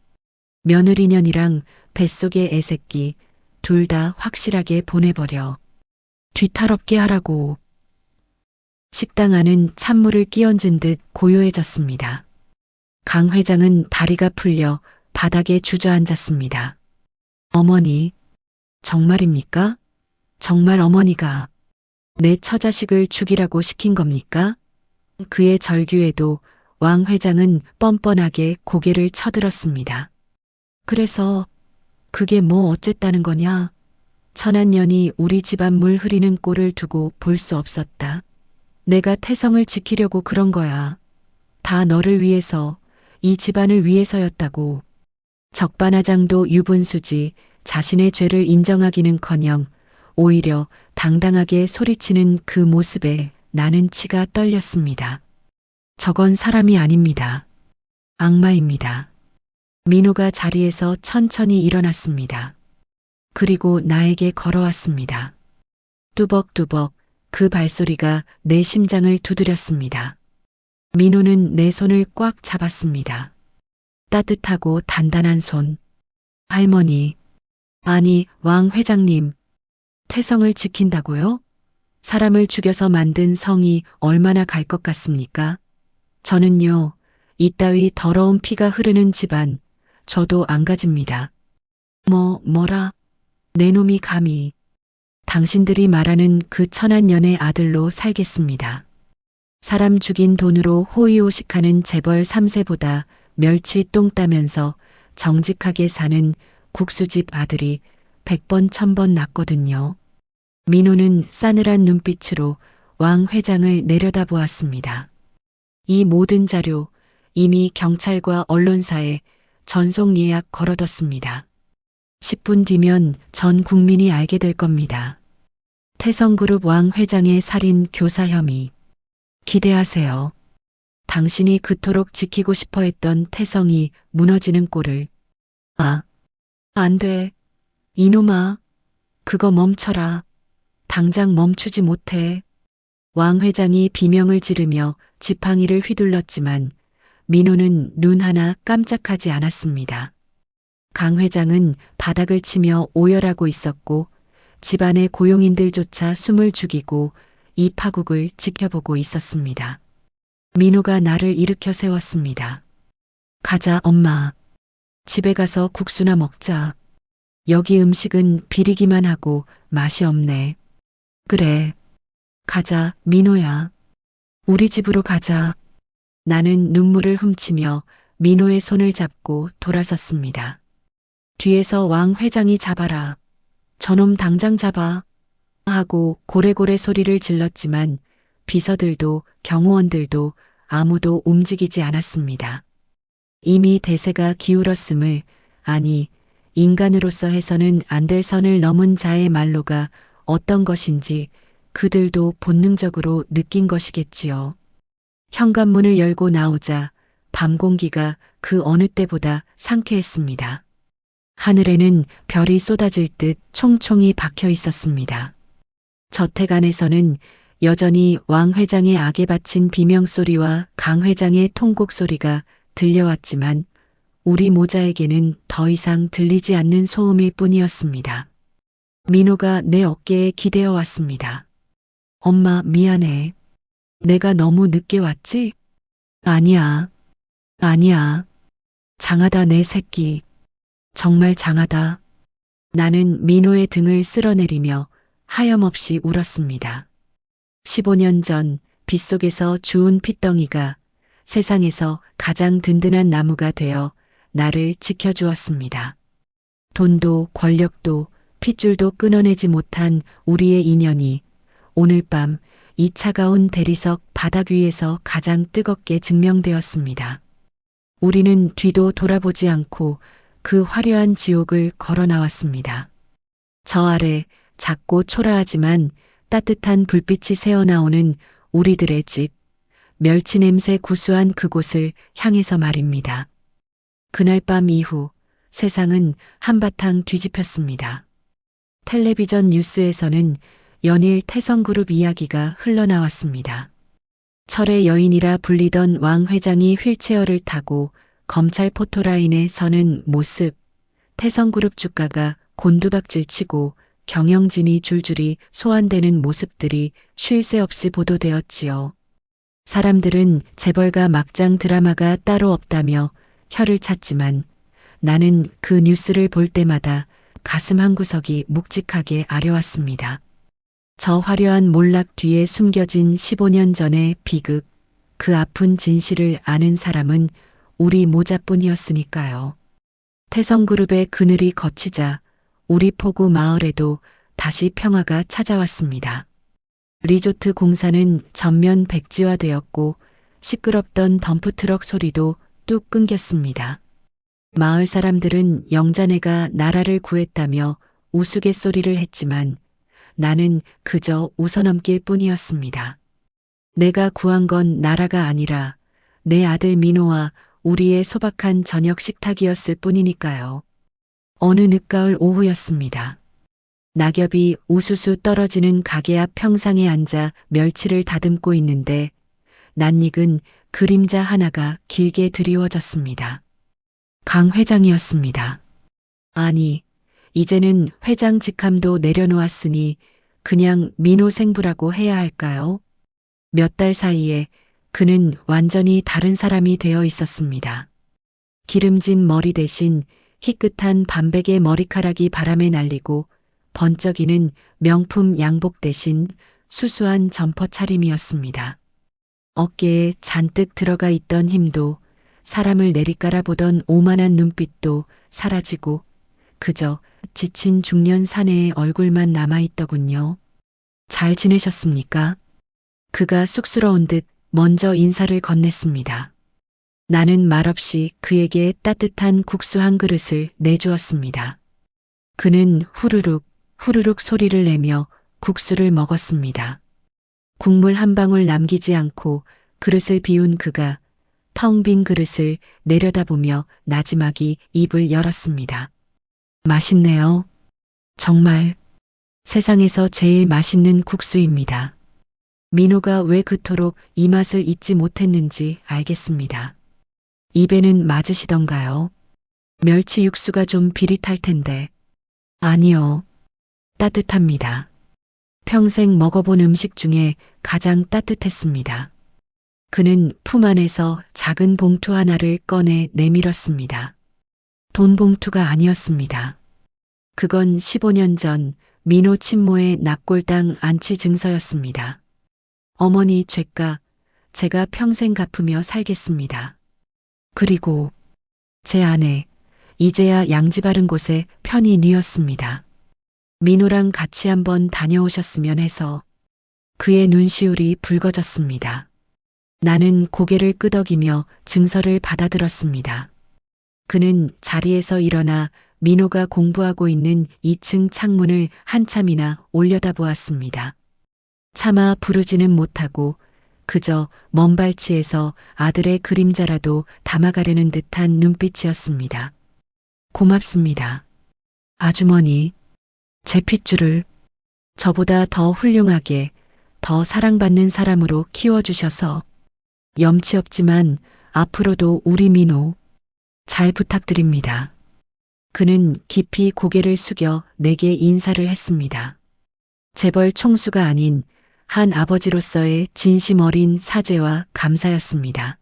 며느리년이랑 뱃속의 애새끼 둘 다 확실하게 보내버려. 뒤탈없게 하라고. 식당 안은 찬물을 끼얹은 듯 고요해졌습니다. 강 회장은 다리가 풀려 바닥에 주저앉았습니다. 어머니, 정말입니까? 정말 어머니가 내 처자식을 죽이라고 시킨 겁니까? 그의 절규에도 왕 회장은 뻔뻔하게 고개를 쳐들었습니다. 그래서 그게 뭐 어쨌다는 거냐? 천한년이 우리 집안 물 흐리는 꼴을 두고 볼 수 없었다. 내가 태성을 지키려고 그런 거야. 다 너를 위해서, 이 집안을 위해서였다고. 적반하장도 유분수지 자신의 죄를 인정하기는커녕 오히려 당당하게 소리치는 그 모습에 나는 치가 떨렸습니다. 저건 사람이 아닙니다. 악마입니다. 민호가 자리에서 천천히 일어났습니다. 그리고 나에게 걸어왔습니다. 뚜벅뚜벅 그 발소리가 내 심장을 두드렸습니다. 민호는 내 손을 꽉 잡았습니다. 따뜻하고 단단한 손. 할머니, 아니 왕 회장님, 태성을 지킨다고요? 사람을 죽여서 만든 성이 얼마나 갈 것 같습니까? 저는요, 이따위 더러운 피가 흐르는 집안, 저도 안 가집니다. 뭐라? 내 놈이 감히. 당신들이 말하는 그 천한년의 아들로 살겠습니다. 사람 죽인 돈으로 호의호식하는 재벌 3세보다 멸치 똥 따면서 정직하게 사는 국수집 아들이 100번 1000번 낫거든요. 민호는 싸늘한 눈빛으로 왕 회장을 내려다보았습니다. 이 모든 자료 이미 경찰과 언론사에 전송 예약 걸어뒀습니다. 10분 뒤면 전 국민이 알게 될 겁니다. 태성그룹 왕 회장의 살인 교사 혐의. 기대하세요. 당신이 그토록 지키고 싶어 했던 태성이 무너지는 꼴을. 안 돼. 이놈아, 그거 멈춰라. 당장 멈추지 못해. 왕 회장이 비명을 지르며 지팡이를 휘둘렀지만 민호는 눈 하나 깜짝하지 않았습니다. 강 회장은 바닥을 치며 오열하고 있었고 집안의 고용인들조차 숨을 죽이고 이 파국을 지켜보고 있었습니다. 민호가 나를 일으켜 세웠습니다. 가자, 엄마. 집에 가서 국수나 먹자. 여기 음식은 비리기만 하고 맛이 없네. 그래. 가자, 민호야. 우리 집으로 가자. 나는 눈물을 훔치며 민호의 손을 잡고 돌아섰습니다. 뒤에서 왕 회장이 잡아라. 저놈 당장 잡아. 하고 고래고래 소리를 질렀지만 비서들도 경호원들도 아무도 움직이지 않았습니다. 이미 대세가 기울었음을, 아니 인간으로서 해서는 안 될 선을 넘은 자의 말로가 어떤 것인지 그들도 본능적으로 느낀 것이겠지요. 현관문을 열고 나오자 밤 공기가 그 어느 때보다 상쾌했습니다. 하늘에는 별이 쏟아질 듯 총총히 박혀 있었습니다. 저택 안에서는 여전히 왕 회장의 악에 바친 비명소리와 강 회장의 통곡 소리가 들려왔지만 우리 모자에게는 더 이상 들리지 않는 소음일 뿐이었습니다. 민호가 내 어깨에 기대어 왔습니다. 엄마, 미안해. 내가 너무 늦게 왔지? 아니야. 장하다, 내 새끼. 정말 장하다. 나는 민호의 등을 쓸어내리며 하염없이 울었습니다. 15년 전 빗속에서 주운 핏덩이가 세상에서 가장 든든한 나무가 되어 나를 지켜주었습니다. 돈도 권력도 핏줄도 끊어내지 못한 우리의 인연이 오늘 밤 이 차가운 대리석 바닥 위에서 가장 뜨겁게 증명되었습니다. 우리는 뒤도 돌아보지 않고 그 화려한 지옥을 걸어 나왔습니다. 저 아래 작고 초라하지만 따뜻한 불빛이 새어나오는 우리들의 집, 멸치 냄새 구수한 그곳을 향해서 말입니다. 그날 밤 이후 세상은 한바탕 뒤집혔습니다. 텔레비전 뉴스에서는 연일 태성그룹 이야기가 흘러나왔습니다. 철의 여인이라 불리던 왕 회장이 휠체어를 타고 검찰 포토라인에 서는 모습, 태성그룹 주가가 곤두박질치고 경영진이 줄줄이 소환되는 모습들이 쉴 새 없이 보도되었지요. 사람들은 재벌가 막장 드라마가 따로 없다며 혀를 찼지만 나는 그 뉴스를 볼 때마다 가슴 한구석이 묵직하게 아려왔습니다. 저 화려한 몰락 뒤에 숨겨진 15년 전의 비극, 그 아픈 진실을 아는 사람은 우리 모자뿐이었으니까요. 태성그룹의 그늘이 걷히자 우리 포구 마을에도 다시 평화가 찾아왔습니다. 리조트 공사는 전면 백지화되었고 시끄럽던 덤프트럭 소리도 뚝 끊겼습니다. 마을 사람들은 영자네가 나라를 구했다며 우스갯소리를 했지만 나는 그저 웃어넘길 뿐이었습니다. 내가 구한 건 나라가 아니라 내 아들 민호와 우리의 소박한 저녁 식탁이었을 뿐이니까요. 어느 늦가을 오후였습니다. 낙엽이 우수수 떨어지는 가게 앞 평상에 앉아 멸치를 다듬고 있는데 낯익은 그림자 하나가 길게 드리워졌습니다. 강 회장이었습니다. 아니, 이제는 회장 직함도 내려놓았으니 그냥 민호 생부라고 해야 할까요? 몇 달 사이에 그는 완전히 다른 사람이 되어 있었습니다. 기름진 머리 대신 희끗한 반백의 머리카락이 바람에 날리고 번쩍이는 명품 양복 대신 수수한 점퍼 차림이었습니다. 어깨에 잔뜩 들어가 있던 힘도 사람을 내리깔아 보던 오만한 눈빛도 사라지고 그저 지친 중년 사내의 얼굴만 남아있더군요. 잘 지내셨습니까? 그가 쑥스러운 듯 먼저 인사를 건넸습니다. 나는 말없이 그에게 따뜻한 국수 한 그릇을 내주었습니다. 그는 후루룩 후루룩 소리를 내며 국수를 먹었습니다. 국물 한 방울 남기지 않고 그릇을 비운 그가 텅 빈 그릇을 내려다보며 나지막이 입을 열었습니다. 맛있네요. 정말 세상에서 제일 맛있는 국수입니다. 민호가 왜 그토록 이 맛을 잊지 못했는지 알겠습니다. 입에는 맞으시던가요? 멸치 육수가 좀 비릿할 텐데. 아니요. 따뜻합니다. 평생 먹어본 음식 중에 가장 따뜻했습니다. 그는 품 안에서 작은 봉투 하나를 꺼내 내밀었습니다. 돈 봉투가 아니었습니다. 그건 15년 전 민호 친모의 납골당 안치 증서였습니다. 어머니 죄가 제가 평생 갚으며 살겠습니다. 그리고 제 아내 이제야 양지 바른 곳에 편히 뉘었습니다. 민호랑 같이 한번 다녀오셨으면 해서. 그의 눈시울이 붉어졌습니다. 나는 고개를 끄덕이며 증서를 받아들었습니다. 그는 자리에서 일어나 민호가 공부하고 있는 2층 창문을 한참이나 올려다보았습니다. 차마 부르지는 못하고 그저 먼 발치에서 아들의 그림자라도 담아가려는 듯한 눈빛이었습니다. 고맙습니다. 아주머니, 제 핏줄을 저보다 더 훌륭하게, 더 사랑받는 사람으로 키워주셔서 염치 없지만 앞으로도 우리 민호 잘 부탁드립니다. 그는 깊이 고개를 숙여 내게 인사를 했습니다. 재벌 총수가 아닌 한 아버지로서의 진심 어린 사죄와 감사였습니다.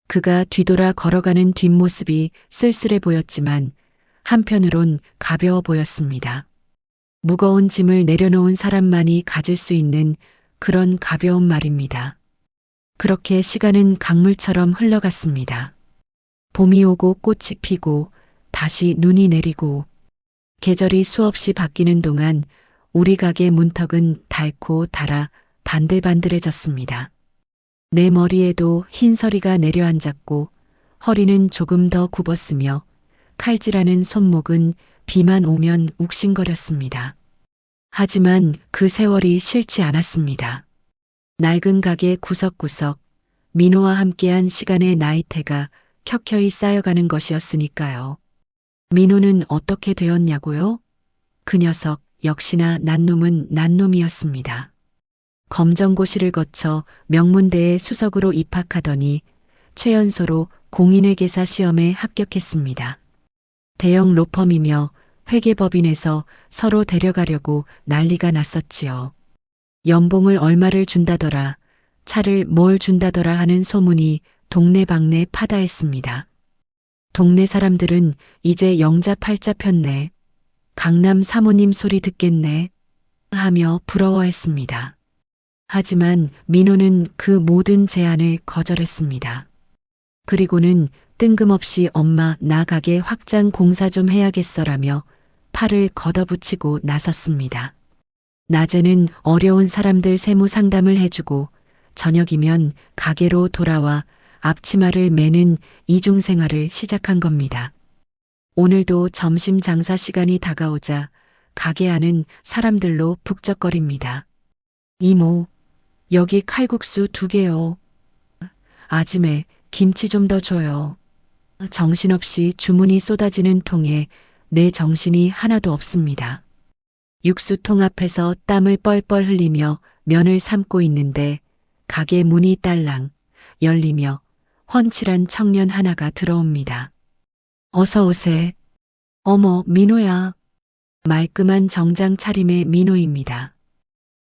그가 뒤돌아 걸어가는 뒷모습이 쓸쓸해 보였지만 한편으론 가벼워 보였습니다. 무거운 짐을 내려놓은 사람만이 가질 수 있는 그런 가벼운 말입니다. 그렇게 시간은 강물처럼 흘러갔습니다. 봄이 오고 꽃이 피고 다시 눈이 내리고 계절이 수없이 바뀌는 동안 우리 가게 문턱은 닳고 닳아 반들반들해졌습니다. 내 머리에도 흰 서리가 내려앉았고 허리는 조금 더 굽었으며 칼질하는 손목은 비만 오면 욱신거렸습니다. 하지만 그 세월이 싫지 않았습니다. 낡은 가게 구석구석 민호와 함께한 시간의 나이테가 켜켜이 쌓여가는 것이었으니까요. 민호는 어떻게 되었냐고요? 그 녀석 역시나 난놈은 난놈이었습니다. 검정고시를 거쳐 명문대에 수석으로 입학하더니 최연소로 공인회계사 시험에 합격했습니다. 대형 로펌이며 회계법인에서 서로 데려가려고 난리가 났었지요. 연봉을 얼마를 준다더라, 차를 뭘 준다더라 하는 소문이 동네방네 파다했습니다. 동네 사람들은 이제 영자팔자 폈네, 강남 사모님 소리 듣겠네 하며 부러워했습니다. 하지만 민호는 그 모든 제안을 거절했습니다. 그리고는 뜬금없이 엄마 나 가게 확장 공사 좀 해야겠어라며 팔을 걷어붙이고 나섰습니다. 낮에는 어려운 사람들 세무 상담을 해주고 저녁이면 가게로 돌아와 앞치마를 매는 이중생활을 시작한 겁니다. 오늘도 점심 장사 시간이 다가오자 가게 안은 사람들로 북적거립니다. 이모, 여기 칼국수 2개요. 아줌에 김치 좀 더 줘요. 정신없이 주문이 쏟아지는 통에 내 정신이 하나도 없습니다. 육수통 앞에서 땀을 뻘뻘 흘리며 면을 삶고 있는데 가게 문이 딸랑 열리며 훤칠한 청년 하나가 들어옵니다. 어서 오세. 어머, 민호야. 말끔한 정장 차림의 민호입니다.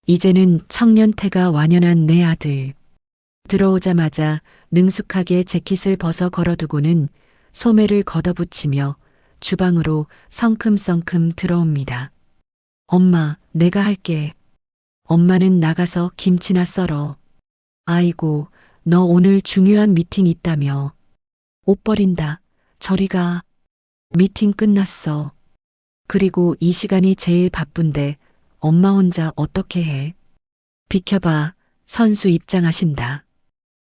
이제는 청년태가 완연한 내 아들. 들어오자마자 능숙하게 재킷을 벗어 걸어두고는 소매를 걷어붙이며 주방으로 성큼성큼 들어옵니다. 엄마, 내가 할게. 엄마는 나가서 김치나 썰어. 아이고, 너 오늘 중요한 미팅 있다며. 옷 버린다. 저리 가. 미팅 끝났어. 그리고 이 시간이 제일 바쁜데 엄마 혼자 어떻게 해? 비켜봐. 선수 입장하신다.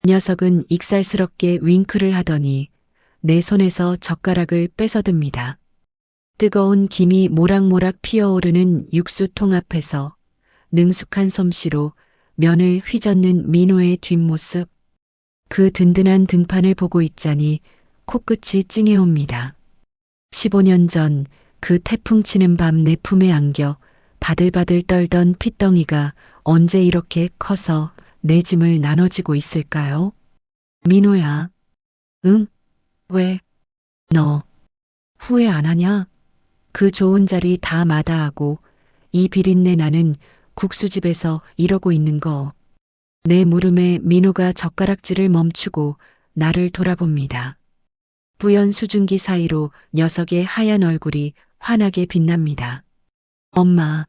녀석은 익살스럽게 윙크를 하더니 내 손에서 젓가락을 뺏어듭니다. 뜨거운 김이 모락모락 피어오르는 육수통 앞에서 능숙한 솜씨로 면을 휘젓는 민호의 뒷모습. 그 든든한 등판을 보고 있자니 코끝이 찡해옵니다. 15년 전 그 태풍 치는 밤 내 품에 안겨 바들바들 떨던 핏덩이가 언제 이렇게 커서 내 짐을 나눠지고 있을까요? 민호야. 응? 왜? 너 후회 안 하냐? 그 좋은 자리 다 마다하고 이 비린내 나는 국수집에서 이러고 있는 거. 내 물음에 민호가 젓가락질을 멈추고 나를 돌아봅니다. 부연 수증기 사이로 녀석의 하얀 얼굴이 환하게 빛납니다. 엄마,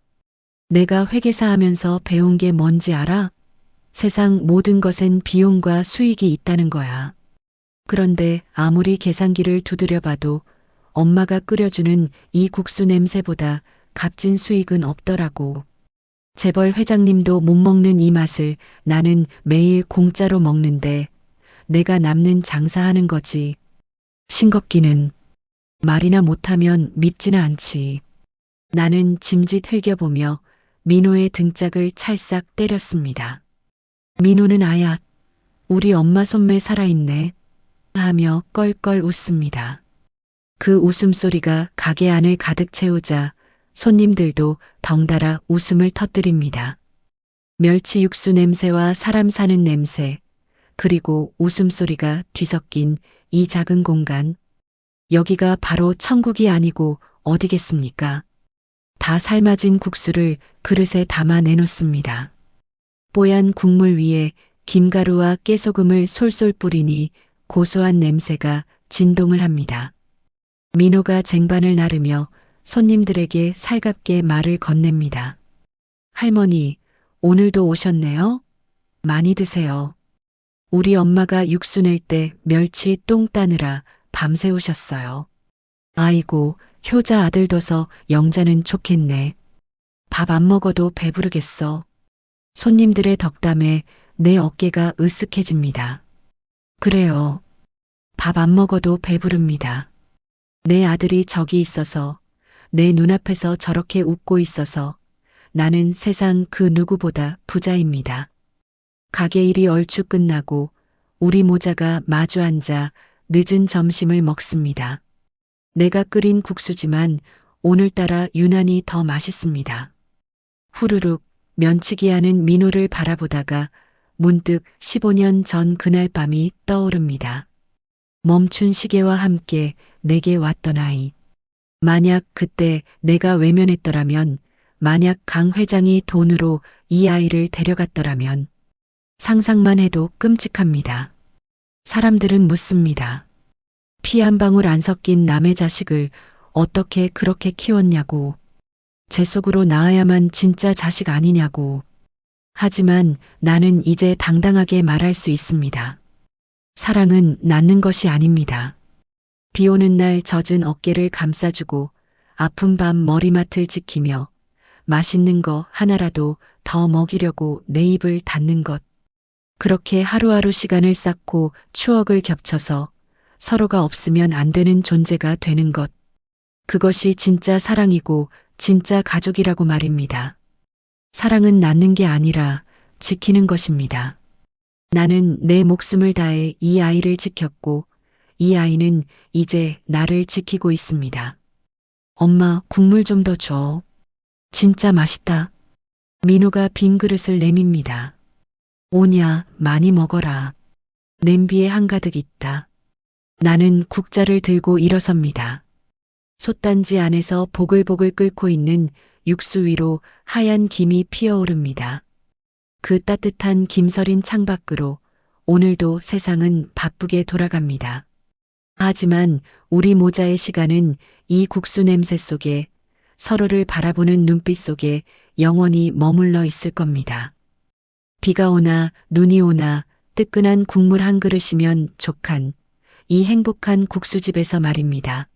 내가 회계사 하면서 배운 게 뭔지 알아? 세상 모든 것엔 비용과 수익이 있다는 거야. 그런데 아무리 계산기를 두드려 봐도 엄마가 끓여주는 이 국수 냄새보다 값진 수익은 없더라고. 재벌 회장님도 못 먹는 이 맛을 나는 매일 공짜로 먹는데 내가 남는 장사하는 거지. 싱겁기는 말이나 못하면 밉지는 않지. 나는 짐짓 흘겨보며 민호의 등짝을 찰싹 때렸습니다. 민호는 아야, 우리 엄마 손매 살아있네 하며 껄껄 웃습니다. 그 웃음소리가 가게 안을 가득 채우자 손님들도 덩달아 웃음을 터뜨립니다. 멸치 육수 냄새와 사람 사는 냄새, 그리고 웃음소리가 뒤섞인 이 작은 공간. 여기가 바로 천국이 아니고 어디겠습니까? 다 삶아진 국수를 그릇에 담아 내놓습니다. 뽀얀 국물 위에 김가루와 깨소금을 솔솔 뿌리니 고소한 냄새가 진동을 합니다. 민호가 쟁반을 나르며 손님들에게 살갑게 말을 건넵니다. 할머니, 오늘도 오셨네요? 많이 드세요. 우리 엄마가 육수 낼 때 멸치 똥 따느라 밤새 오셨어요. 아이고, 효자 아들 둬서 영자는 좋겠네. 밥 안 먹어도 배부르겠어. 손님들의 덕담에 내 어깨가 으쓱해집니다. 그래요. 밥 안 먹어도 배부릅니다. 내 아들이 저기 있어서, 내 눈앞에서 저렇게 웃고 있어서 나는 세상 그 누구보다 부자입니다. 가게 일이 얼추 끝나고 우리 모자가 마주 앉아 늦은 점심을 먹습니다. 내가 끓인 국수지만 오늘따라 유난히 더 맛있습니다. 후루룩 면치기 하는 민호를 바라보다가 문득 15년 전 그날 밤이 떠오릅니다. 멈춘 시계와 함께 내게 왔던 아이. 만약 그때 내가 외면했더라면, 만약 강 회장이 돈으로 이 아이를 데려갔더라면, 상상만 해도 끔찍합니다. 사람들은 묻습니다. 피 한 방울 안 섞인 남의 자식을 어떻게 그렇게 키웠냐고. 제 속으로 낳아야만 진짜 자식 아니냐고. 하지만 나는 이제 당당하게 말할 수 있습니다. 사랑은 낳는 것이 아닙니다. 비 오는 날 젖은 어깨를 감싸주고 아픈 밤 머리맡을 지키며 맛있는 거 하나라도 더 먹이려고 내 입을 닫는 것. 그렇게 하루하루 시간을 쌓고 추억을 겹쳐서 서로가 없으면 안 되는 존재가 되는 것. 그것이 진짜 사랑이고 진짜 가족이라고 말입니다. 사랑은 낳는 게 아니라 지키는 것입니다. 나는 내 목숨을 다해 이 아이를 지켰고 이 아이는 이제 나를 지키고 있습니다. 엄마, 국물 좀 더 줘. 진짜 맛있다. 민호가 빈 그릇을 내밉니다. 오냐, 많이 먹어라. 냄비에 한가득 있다. 나는 국자를 들고 일어섭니다. 솥단지 안에서 보글보글 끓고 있는 육수 위로 하얀 김이 피어오릅니다. 그 따뜻한 김서린 창밖으로 오늘도 세상은 바쁘게 돌아갑니다. 하지만 우리 모자의 시간은 이 국수 냄새 속에, 서로를 바라보는 눈빛 속에 영원히 머물러 있을 겁니다. 비가 오나 눈이 오나 뜨끈한 국물 한 그릇이면 족한 이 행복한 국수집에서 말입니다.